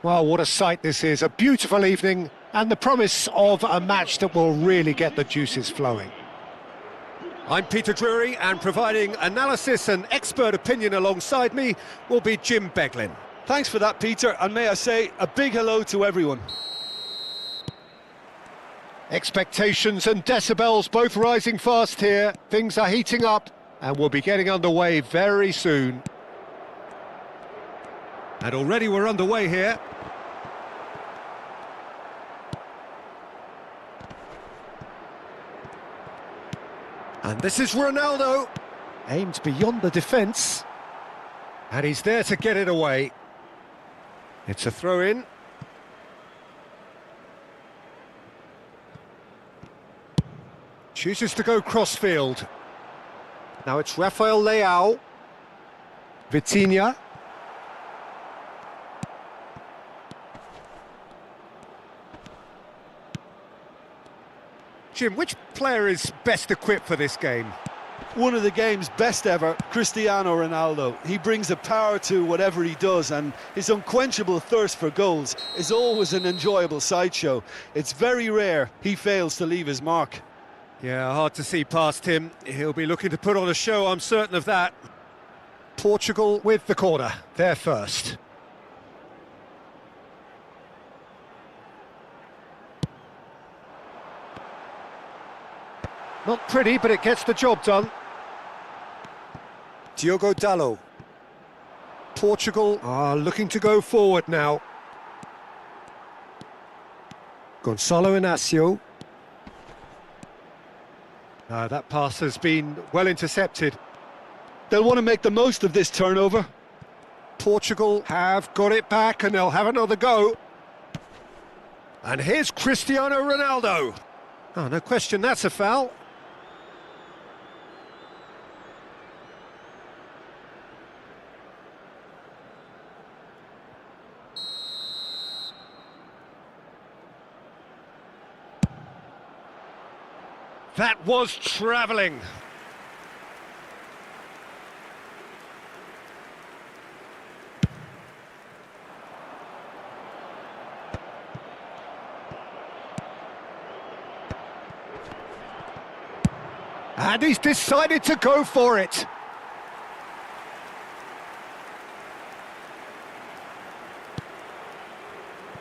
Well, what a sight this is. A beautiful evening and the promise of a match that will really get the juices flowing. I'm Peter Drury, and providing analysis and expert opinion alongside me will be Jim Beglin. Thanks for that, Peter, and may I say a big hello to everyone. Expectations and decibels both rising fast here. Things are heating up and we'll be getting underway very soon. And already we're underway here. And this is Ronaldo. Aimed beyond the defence. And he's there to get it away. It's a throw-in. Chooses to go cross-field. Now it's Rafael Leao. Vitinha. Jim, which player is best equipped for this game? One of the game's best ever, Cristiano Ronaldo. He brings a power to whatever he does, and his unquenchable thirst for goals is always an enjoyable sideshow. It's very rare he fails to leave his mark. Yeah, hard to see past him. He'll be looking to put on a show, I'm certain of that. Portugal with the corner, they're first. Not pretty, but it gets the job done. Diogo Dalot. Portugal are looking to go forward now. Gonçalo Inácio. That pass has been well intercepted. They'll want to make the most of this turnover. Portugal have got it back and they'll have another go. And here's Cristiano Ronaldo. Oh, no question, that's a foul. That was travelling. And he's decided to go for it.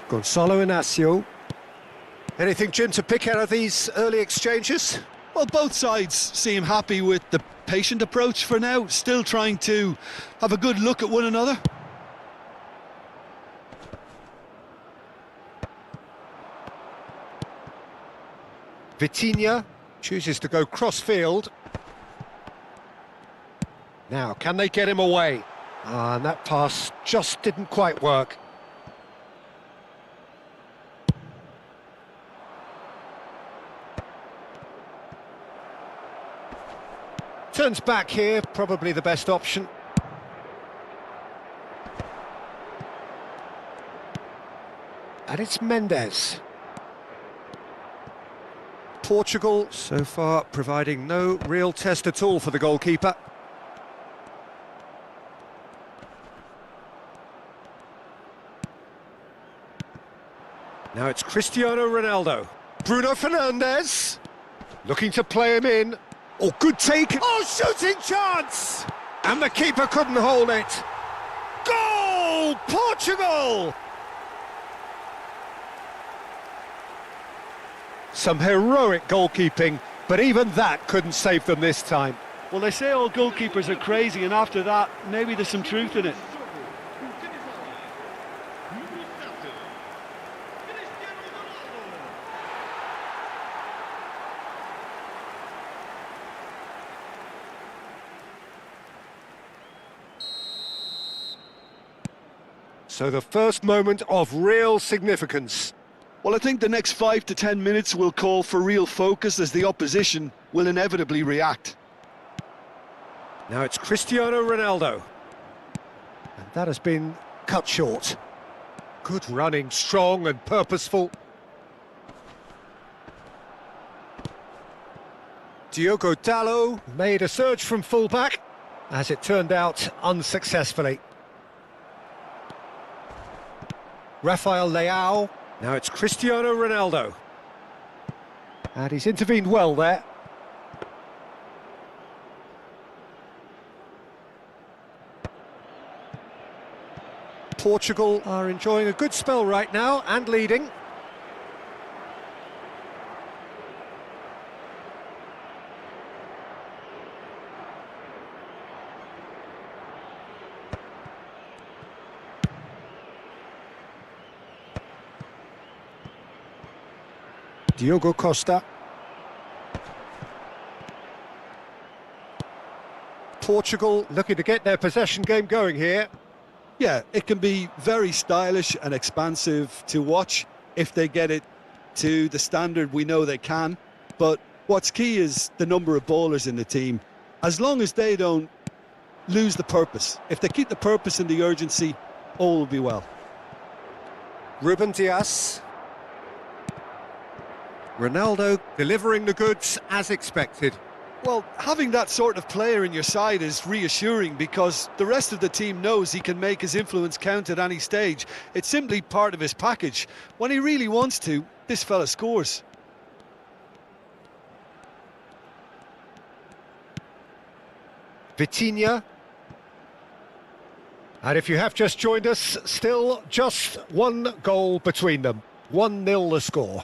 Gonçalo Inácio. Anything, Jim, to pick out of these early exchanges? Well, both sides seem happy with the patient approach for now, still trying to have a good look at one another. Vitinha chooses to go cross-field. Now, can they get him away? And that pass just didn't quite work. Turns back here, probably the best option. And it's Mendes. Portugal, so far, providing no real test at all for the goalkeeper. Now it's Cristiano Ronaldo. Bruno Fernandes. Looking to play him in. Oh, good take. Oh, shooting chance! And the keeper couldn't hold it. Goal! Portugal! Some heroic goalkeeping, but even that couldn't save them this time. Well, they say all goalkeepers are crazy, and after that, maybe there's some truth in it. So the first moment of real significance. Well, I think the next 5 to 10 minutes will call for real focus as the opposition will inevitably react. Now it's Cristiano Ronaldo. And that has been cut short. Good running, strong and purposeful. Diogo Dalot made a surge from fullback, as it turned out unsuccessfully. Rafael Leao. Now it's Cristiano Ronaldo. And he's intervened well there. Portugal are enjoying a good spell right now and leading. Diogo Costa. Portugal looking to get their possession game going here. Yeah, it can be very stylish and expansive to watch if they get it to the standard we know they can. But what's key is the number of ballers in the team. As long as they don't lose the purpose, if they keep the purpose and the urgency, all will be well. Ruben Dias. Ronaldo delivering the goods as expected. Well, having that sort of player in your side is reassuring because the rest of the team knows he can make his influence count at any stage. It's simply part of his package. When he really wants to, this fella scores. Vitinha. And if you have just joined us, still just one goal between them. 1-0 the score.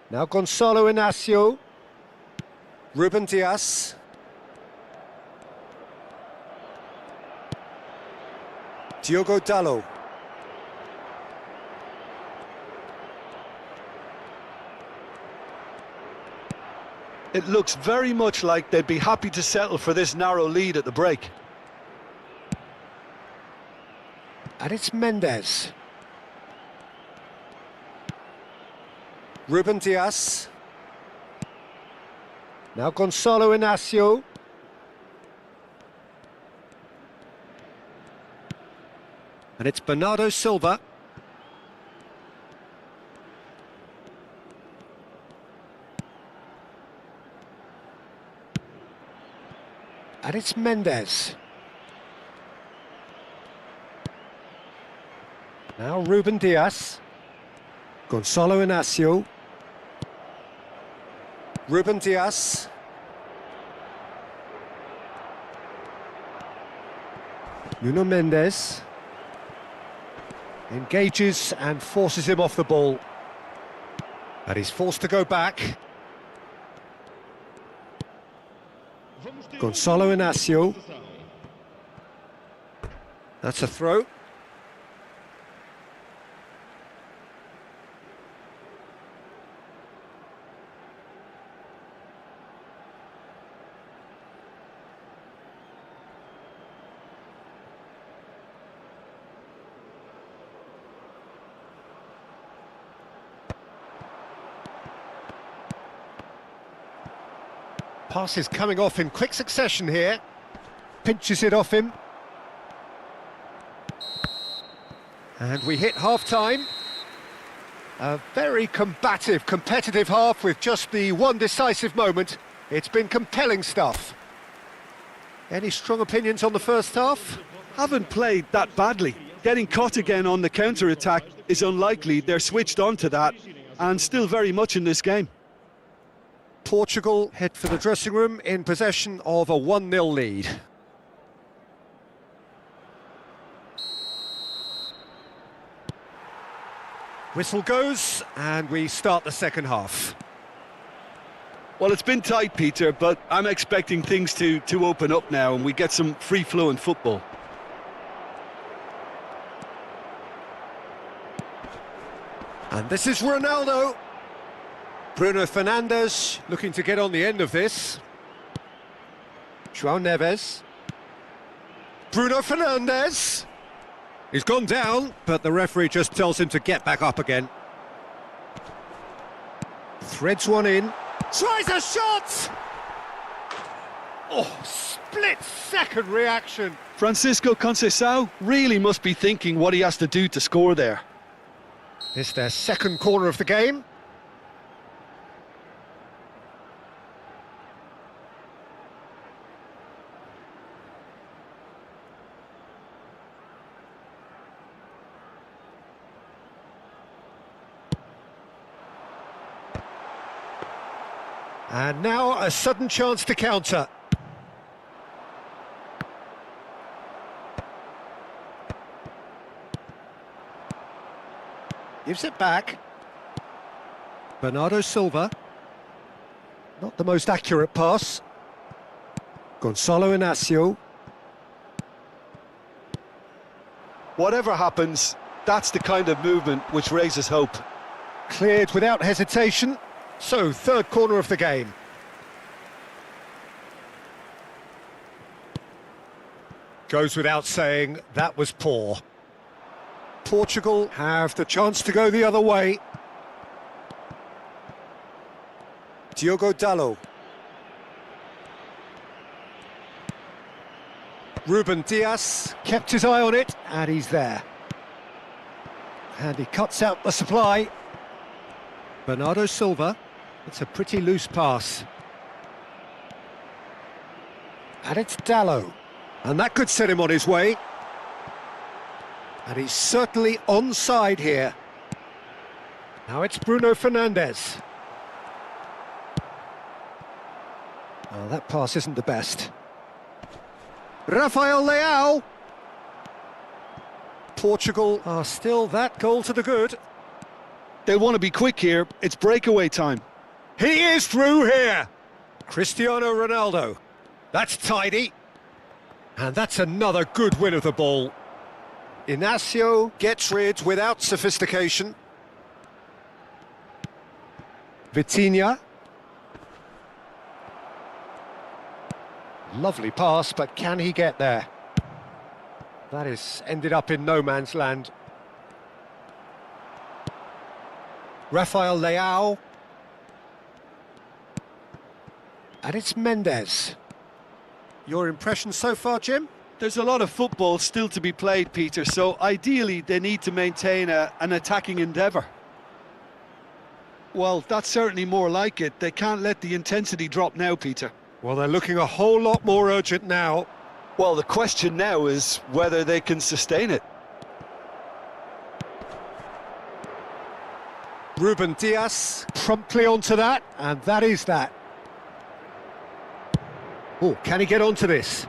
Now Gonzalo Inacio. Ruben Dias. Diogo Dalot. It looks very much like they'd be happy to settle for this narrow lead at the break. And it's Mendes. Ruben Dias. Now Gonzalo Inacio. And it's Bernardo Silva. And it's Mendes. Now Ruben Dias. Gonzalo Inacio. Ruben Dias. Nuno Mendes. Engages and forces him off the ball. And he's forced to go back. Gonzalo Inacio. That's a throw. Pass is coming off in quick succession here. Pinches it off him. And we hit half-time. A very combative, competitive half with just the one decisive moment. It's been compelling stuff. Any strong opinions on the first half? Haven't played that badly. Getting caught again on the counter-attack is unlikely. They're switched on to that and still very much in this game. Portugal head for the dressing room in possession of a 1-0 lead. Whistle goes, and we start the second half. Well, it's been tight, Peter, but I'm expecting things to open up now and we get some free-flowing football. And this is Ronaldo. Bruno Fernandes looking to get on the end of this. João Neves. Bruno Fernandes. He's gone down, but the referee just tells him to get back up again. Threads one in. Tries a shot! Oh, split-second reaction. Francisco Conceição really must be thinking what he has to do to score there. It's their second corner of the game. And now a sudden chance to counter. Gives it back. Bernardo Silva. Not the most accurate pass. Gonzalo Inacio. Whatever happens, that's the kind of movement which raises hope. Cleared without hesitation. So, third corner of the game. Goes without saying, that was poor. Portugal have the chance to go the other way. Diogo Dalot. Ruben Dias kept his eye on it, and he's there. And he cuts out the supply. Bernardo Silva. It's a pretty loose pass. And it's Dalot. And that could set him on his way. And he's certainly onside here. Now it's Bruno Fernandes. Oh, that pass isn't the best. Rafael Leao. Portugal are still that goal to the good. They'll want to be quick here. It's breakaway time. He is through here. Cristiano Ronaldo. That's tidy. And that's another good win of the ball. Inacio gets rid without sophistication. Vitinha. Lovely pass, but can he get there? That is ended up in no man's land. Rafael Leao. And it's Mendes. Your impression so far, Jim? There's a lot of football still to be played, Peter, so ideally they need to maintain an attacking endeavour. Well, that's certainly more like it. They can't let the intensity drop now, Peter. Well, they're looking a whole lot more urgent now. Well, the question now is whether they can sustain it. Ruben Dias promptly onto that, and that is that. Oh, can he get onto this?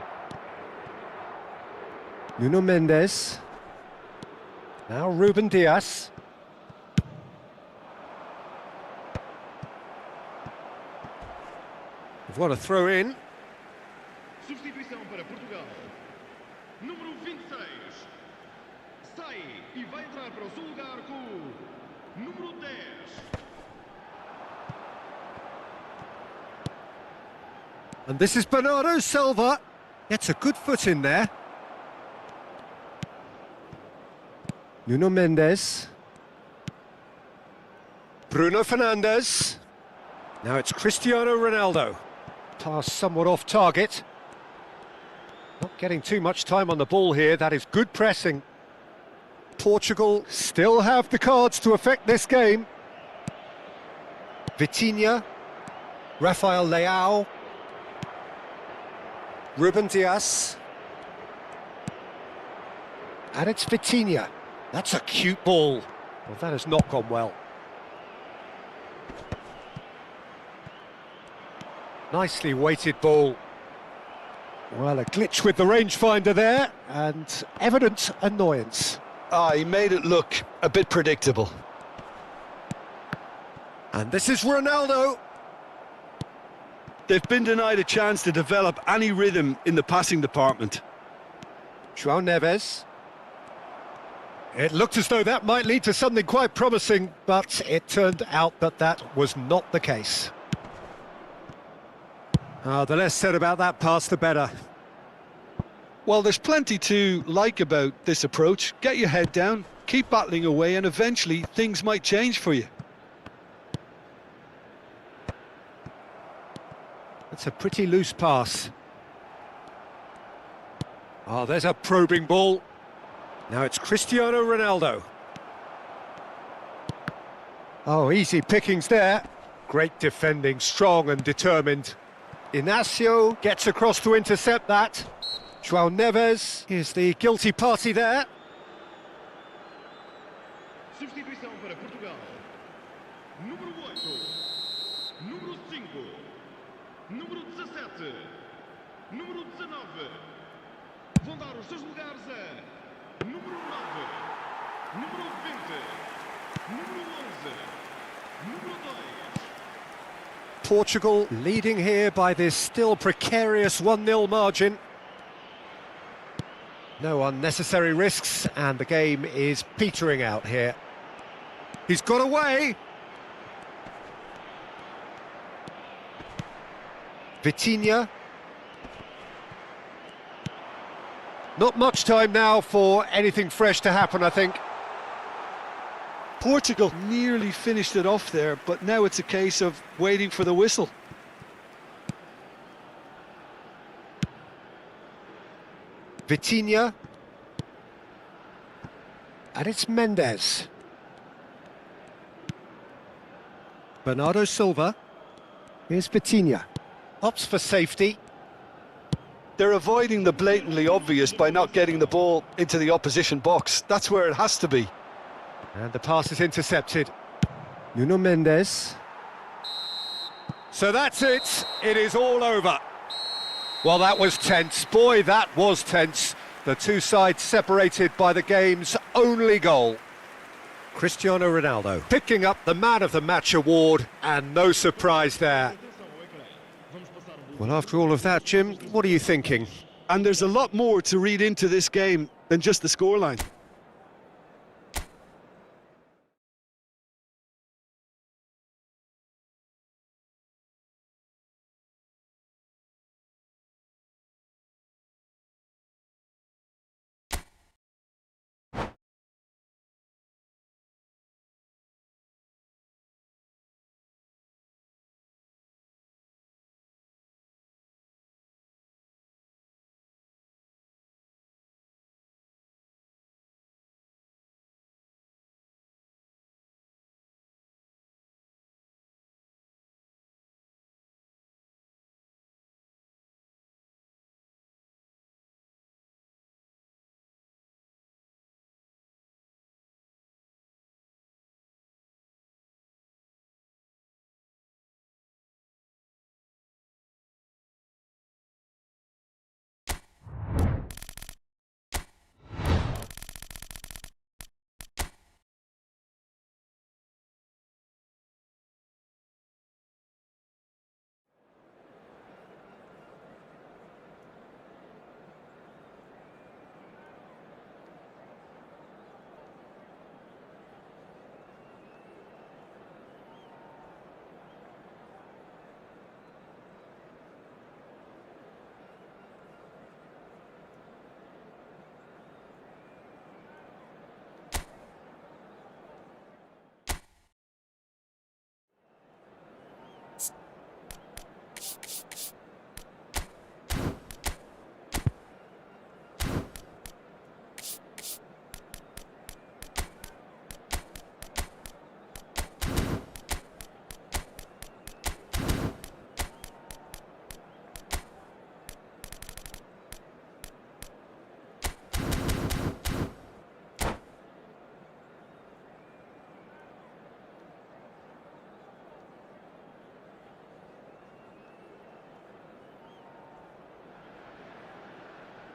Nuno Mendes. Now Ruben Dias. We've got a throw in. Substituição para Portugal. Número 26. Sai e vai entrar para o seu lugar com o número 10. And this is Bernardo Silva. Gets a good foot in there. Nuno Mendes. Bruno Fernandes. Now it's Cristiano Ronaldo. Pass somewhat off target. Not getting too much time on the ball here. That is good pressing. Portugal still have the cards to affect this game. Vitinha. Rafael Leao. Ruben Dias. And it's Vitinha. That's a cute ball. Well, that has not gone well. Nicely weighted ball. Well, a glitch with the rangefinder there, and evident annoyance. He made it look a bit predictable. And this is Ronaldo. They've been denied a chance to develop any rhythm in the passing department. João Neves. It looked as though that might lead to something quite promising, but it turned out that that was not the case. The less said about that pass, the better. Well, there's plenty to like about this approach. Get your head down, keep battling away, and eventually things might change for you. That's a pretty loose pass. There's a probing ball. Now it's Cristiano Ronaldo. Easy pickings there. Great defending, strong and determined. Inacio gets across to intercept that. João Neves is the guilty party there. Substituição para Portugal. Número 8. Número 5. Número 17. Número 19. Vão dar os seus lugares a número 9. Número 20. Número 11. Número 2. Portugal leading here by this still precarious 1-0 margin. No unnecessary risks, and the game is petering out here. He's got away. Vitinha. Not much time now for anything fresh to happen, I think. Portugal nearly finished it off there, but now it's a case of waiting for the whistle. Vitinha. And it's Mendes. Bernardo Silva. Here's Vitinha. Opts for safety. They're avoiding the blatantly obvious by not getting the ball into the opposition box. That's where it has to be. And the pass is intercepted. Nuno Mendes. So that's it. It is all over. Well, that was tense. Boy, that was tense. The two sides separated by the game's only goal. Cristiano Ronaldo picking up the Man of the Match award, and no surprise there. Well, after all of that, Jim, what are you thinking? And there's a lot more to read into this game than just the scoreline.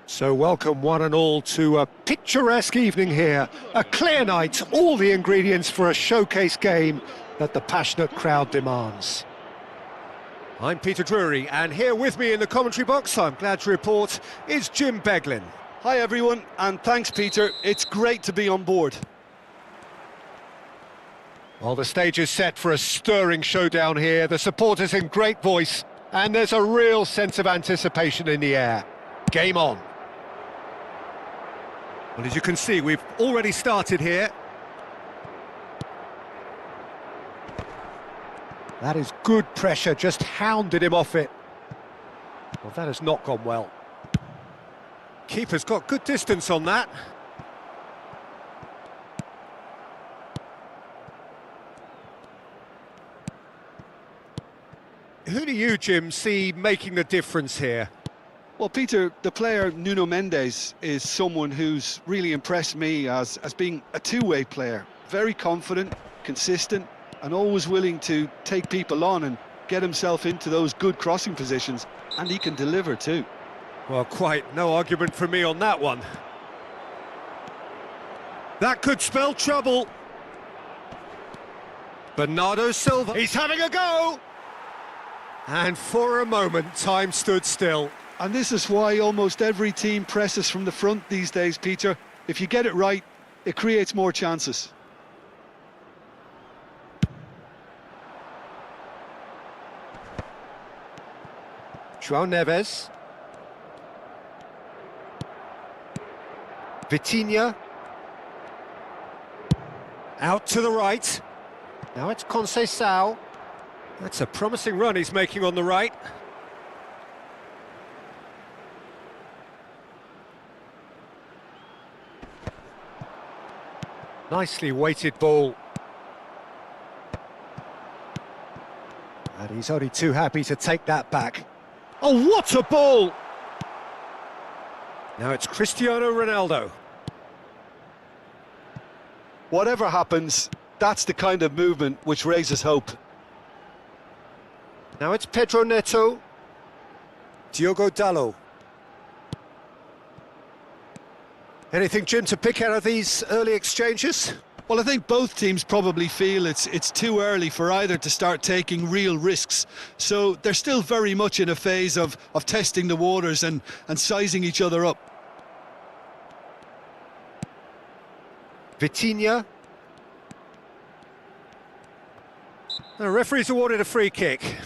So welcome one and all to a picturesque evening here, a clear night, all the ingredients for a showcase game that the passionate crowd demands. I'm Peter Drury, and here with me in the commentary box, I'm glad to report, is Jim Beglin. Hi everyone, and thanks Peter, it's great to be on board. Well, the stage is set for a stirring showdown here, the supporters in great voice, and there's a real sense of anticipation in the air. Game on. Well, as you can see, we've already started here. That is good pressure, just hounded him off it. Well, that has not gone well. Keeper's got good distance on that. Who do you, Jim, see making the difference here? Well, Peter, the player Nuno Mendes is someone who's really impressed me as being a two-way player. Very confident, consistent, and always willing to take people on and get himself into those good crossing positions, and he can deliver too. Well, quite no argument from me on that one. That could spell trouble. Bernardo Silva, he's having a go! And for a moment, time stood still. And this is why almost every team presses from the front these days, Peter. If you get it right, it creates more chances. João Neves. Vitinha. Out to the right. Now it's Conceição. That's a promising run he's making on the right. Nicely weighted ball. And he's only too happy to take that back. Oh, what a ball! Now it's Cristiano Ronaldo. Whatever happens, that's the kind of movement which raises hope. Now it's Pedro Neto. Diogo Dalot. Anything, Jim, to pick out of these early exchanges? Well, I think both teams probably feel it's too early for either to start taking real risks. So they're still very much in a phase of testing the waters and sizing each other up. Vitinha. The referee's awarded a free kick.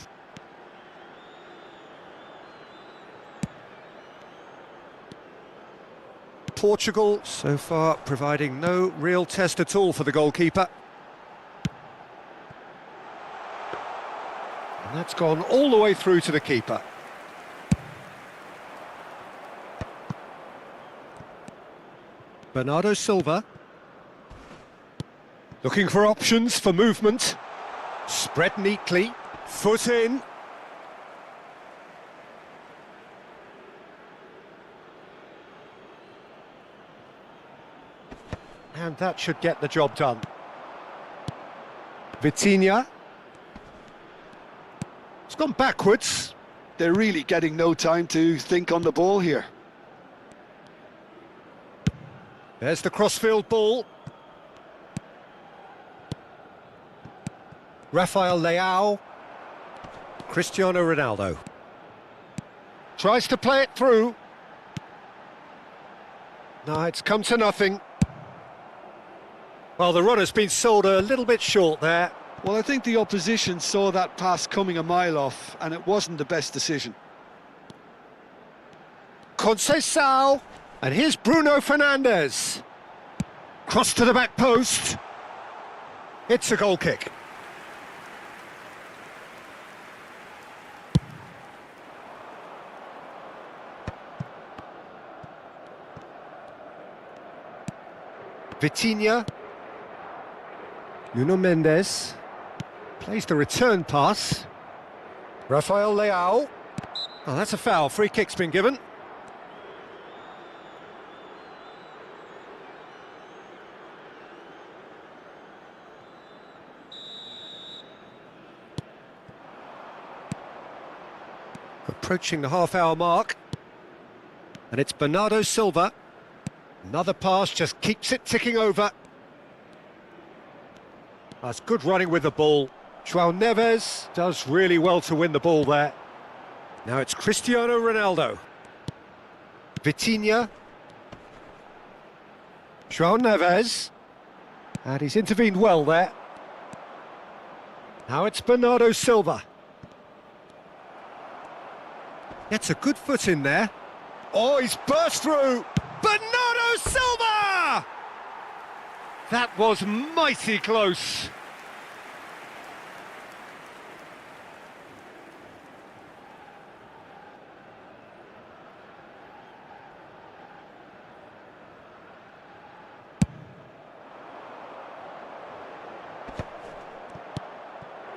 Portugal so far providing no real test at all for the goalkeeper. And that's gone all the way through to the keeper. Bernardo Silva. Looking for options for movement. Spread neatly. Foot in. And that should get the job done. Vitinha. It's gone backwards. They're really getting no time to think on the ball here. There's the crossfield ball. Rafael Leao. Cristiano Ronaldo. Tries to play it through. No, it's come to nothing. Well, the runner's been sold a little bit short there. Well, I think the opposition saw that pass coming a mile off, and it wasn't the best decision. Conceição. And here's Bruno Fernandes. Cross to the back post. It's a goal kick. Vitinha. Nuno Mendes. Plays the return pass. Rafael Leao. Oh, that's a foul. Free kick's been given. Approaching the half-hour mark. And it's Bernardo Silva. Another pass just keeps it ticking over. That's good running with the ball. João Neves does really well to win the ball there. Now it's Cristiano Ronaldo. Vitinha. João Neves. And he's intervened well there. Now it's Bernardo Silva. Gets a good foot in there. Oh, he's burst through. Bernardo Silva! That was mighty close.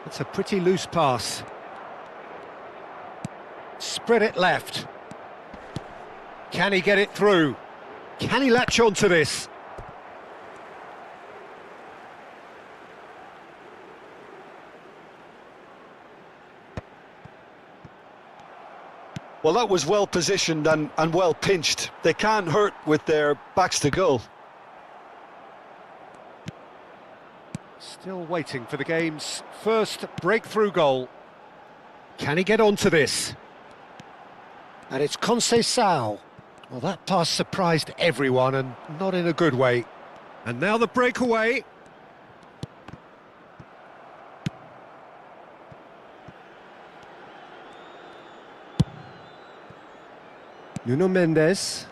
It's a pretty loose pass. Spread it left. Can he get it through? Can he latch on to this? Well, that was well positioned and well pinched. They can't hurt with their backs to goal. Still waiting for the game's first breakthrough goal. Can he get onto this? And it's Conceição. Well, that pass surprised everyone, and not in a good way. And now the breakaway. Nuno Mendes.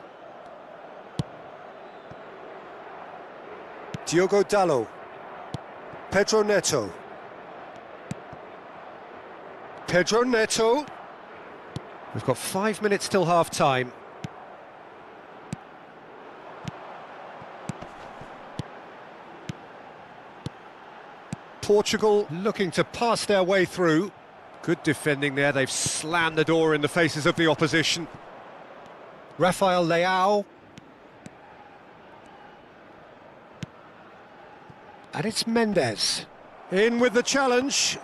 Diogo Dalot. Pedro Neto. Pedro Neto. We've got 5 minutes till half-time. Portugal looking to pass their way through. Good defending there. They've slammed the door in the faces of the opposition. Rafael Leao. And it's Mendes. In with the challenge.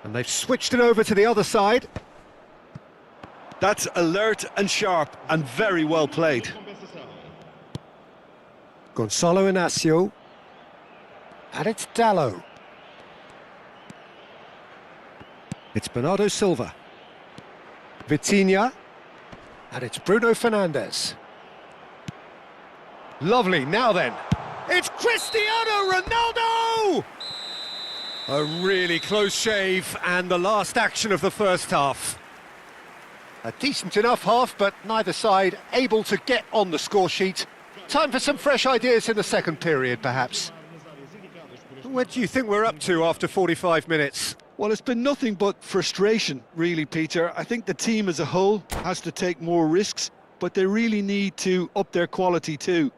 And they've switched it over to the other side. That's alert and sharp and very well played. Gonçalo Inácio. And it's Dalot. It's Bernardo Silva. Vitinha. And it's Bruno Fernandes. Lovely, now then. It's Cristiano Ronaldo! A really close shave, and the last action of the first half. A decent enough half, but neither side able to get on the score sheet. Time for some fresh ideas in the second period, perhaps. What do you think we're up to after 45 minutes? Well, it's been nothing but frustration, really, Peter. I think the team as a whole has to take more risks, but they really need to up their quality too.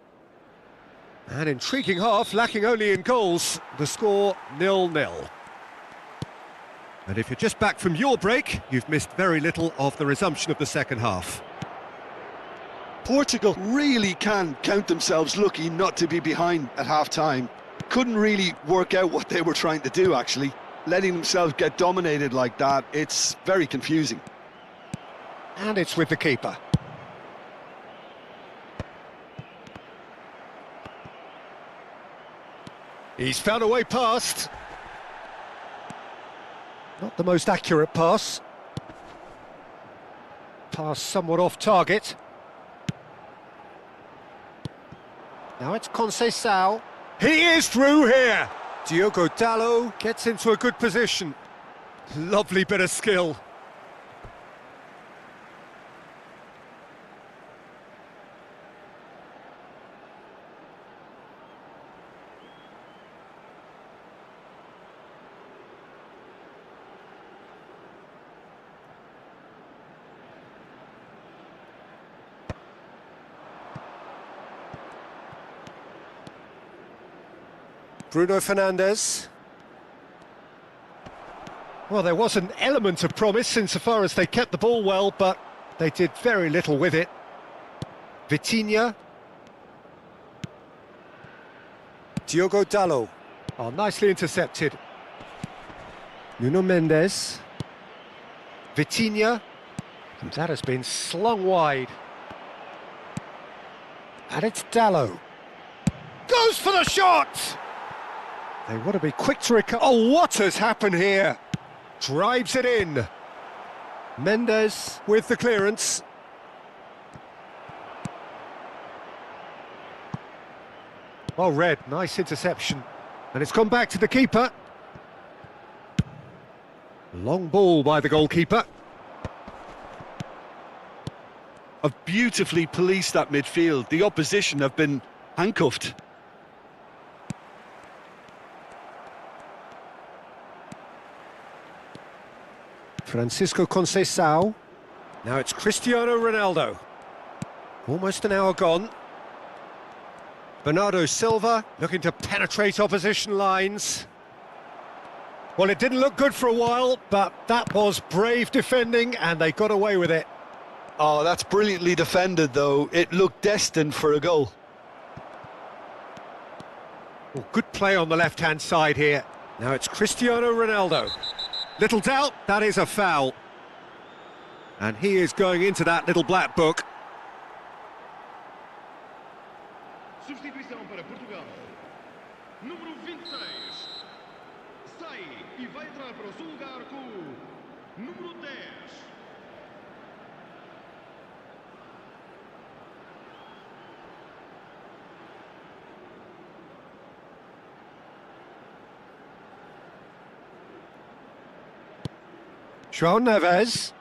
An intriguing half, lacking only in goals. The score 0-0. And if you're just back from your break, you've missed very little of the resumption of the second half. Portugal really can count themselves lucky not to be behind at half-time. Couldn't really work out what they were trying to do, actually. Letting themselves get dominated like that, it's very confusing. And it's with the keeper. He's found a way past. Not the most accurate pass. Pass somewhat off target. Now it's Conceição. He is through here. Diogo Dalot gets into a good position. Lovely bit of skill. Bruno Fernandes. Well, there was an element of promise insofar as they kept the ball well, but they did very little with it. Vitinha. Diogo Dalot. Oh, nicely intercepted. Nuno Mendes. Vitinha. And that has been slung wide. And it's Dalot. Goes for the shot! They want to be quick to recover. Oh, what has happened here? Drives it in. Mendes with the clearance. Well read, nice interception. And it's gone back to the keeper. Long ball by the goalkeeper. Have beautifully policed that midfield. The opposition have been handcuffed. Francisco Conceição. Now it's Cristiano Ronaldo. Almost an hour gone. Bernardo Silva looking to penetrate opposition lines. Well, it didn't look good for a while, but that was brave defending and they got away with it. Oh, that's brilliantly defended, though. It looked destined for a goal. Well, good play on the left-hand side here. Now it's Cristiano Ronaldo. Little doubt, that is a foul. And he is going into that little black book. Substituição para Portugal. Número 26. Sai e vai entrar para o seu lugar com o número 10. João Neves.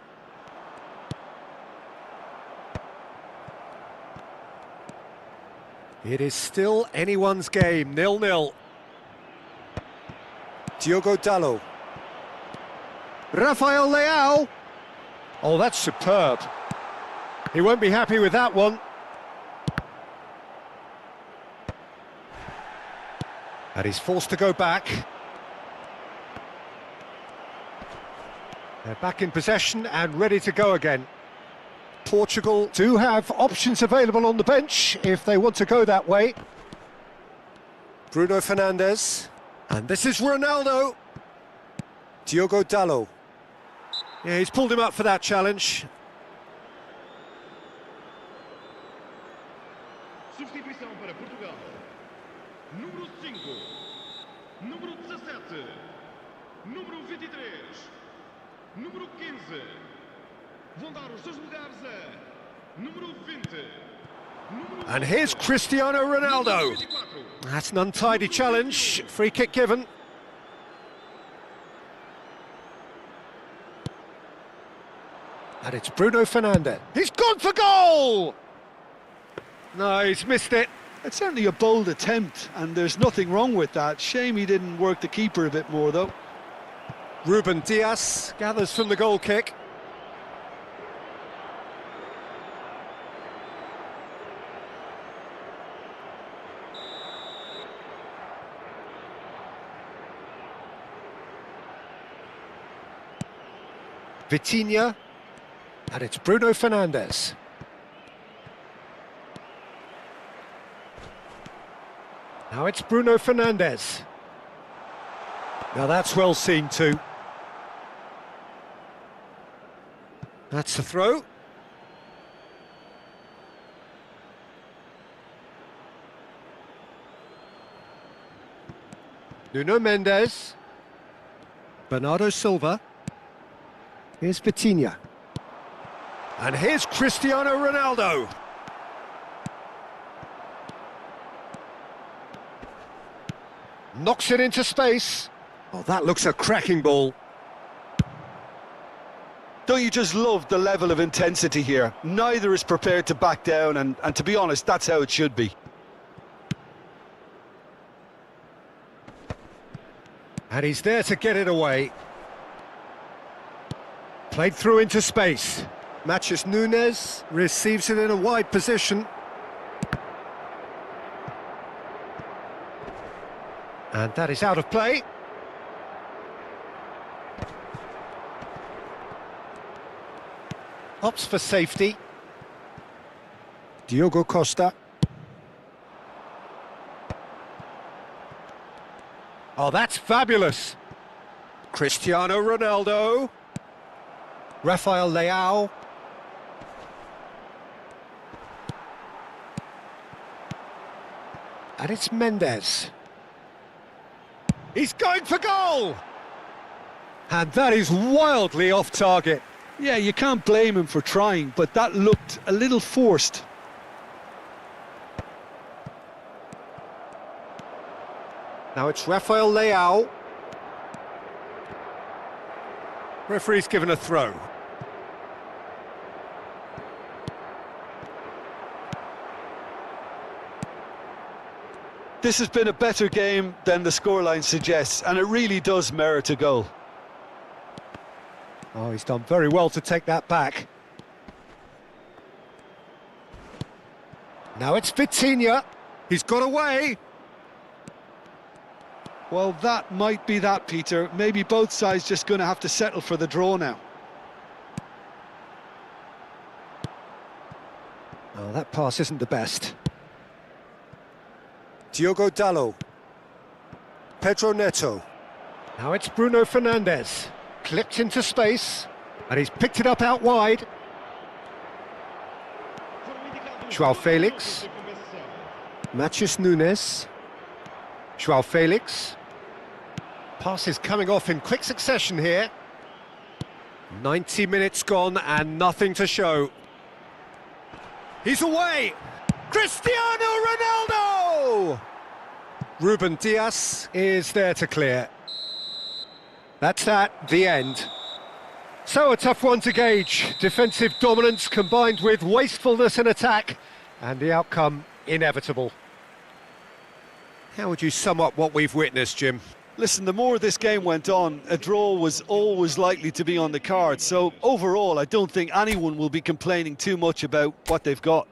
It is still anyone's game, 0-0. Diogo Dalot. Rafael Leao. Oh, that's superb. He won't be happy with that one. And he's forced to go back. They're back in possession and ready to go again. Portugal do have options available on the bench if they want to go that way. Bruno Fernandes. And this is Ronaldo. Diogo Dalot. Yeah, he's pulled him up for that challenge. Substituição para Portugal. Número 5. Número 17. Número 23. Número 15. Vão dar os seus lugares a número 20. And here's Cristiano Ronaldo. That's an untidy challenge. Free kick given. And it's Bruno Fernandes. He's gone for goal! No, he's missed it. It's certainly a bold attempt, and there's nothing wrong with that. Shame he didn't work the keeper a bit more, though. Ruben Dias gathers from the goal kick. Vitinha, and it's Bruno Fernandes. Now it's Bruno Fernandes. Now that's well seen too. That's the throw. Nuno Mendes. Bernardo Silva. Here's Vitinha. And here's Cristiano Ronaldo. Knocks it into space. Oh, that looks a cracking ball. Don't you just love the level of intensity here? Neither is prepared to back down, and to be honest, that's how it should be. And he's there to get it away. Played through into space. Matches Nunes, receives it in a wide position. And that is out of play. Opts for safety. Diogo Costa. Oh, that's fabulous. Cristiano Ronaldo. Rafael Leao. And it's Mendes. He's going for goal! And that is wildly off target. Yeah, you can't blame him for trying, but that looked a little forced. Now it's Rafael Leao. Referee's given a throw. This has been a better game than the scoreline suggests, and it really does merit a goal. Oh, he's done very well to take that back. Now it's Vitinha. He's got away. Well, that might be that, Peter. Maybe both sides just going to have to settle for the draw now. Oh, that pass isn't the best. Diogo Dalot. Pedro Neto. Now it's Bruno Fernandes. Clipped into space. And he's picked it up out wide. João Felix. Matheus Nunes. João Felix. Passes coming off in quick succession here. 90 minutes gone and nothing to show. He's away! Cristiano Ronaldo! Ruben Dias is there to clear. That's that, the end. So a tough one to gauge. Defensive dominance combined with wastefulness in attack, and the outcome inevitable. How would you sum up what we've witnessed, Jim? Listen, the more this game went on, a draw was always likely to be on the card. So overall, I don't think anyone will be complaining too much about what they've got.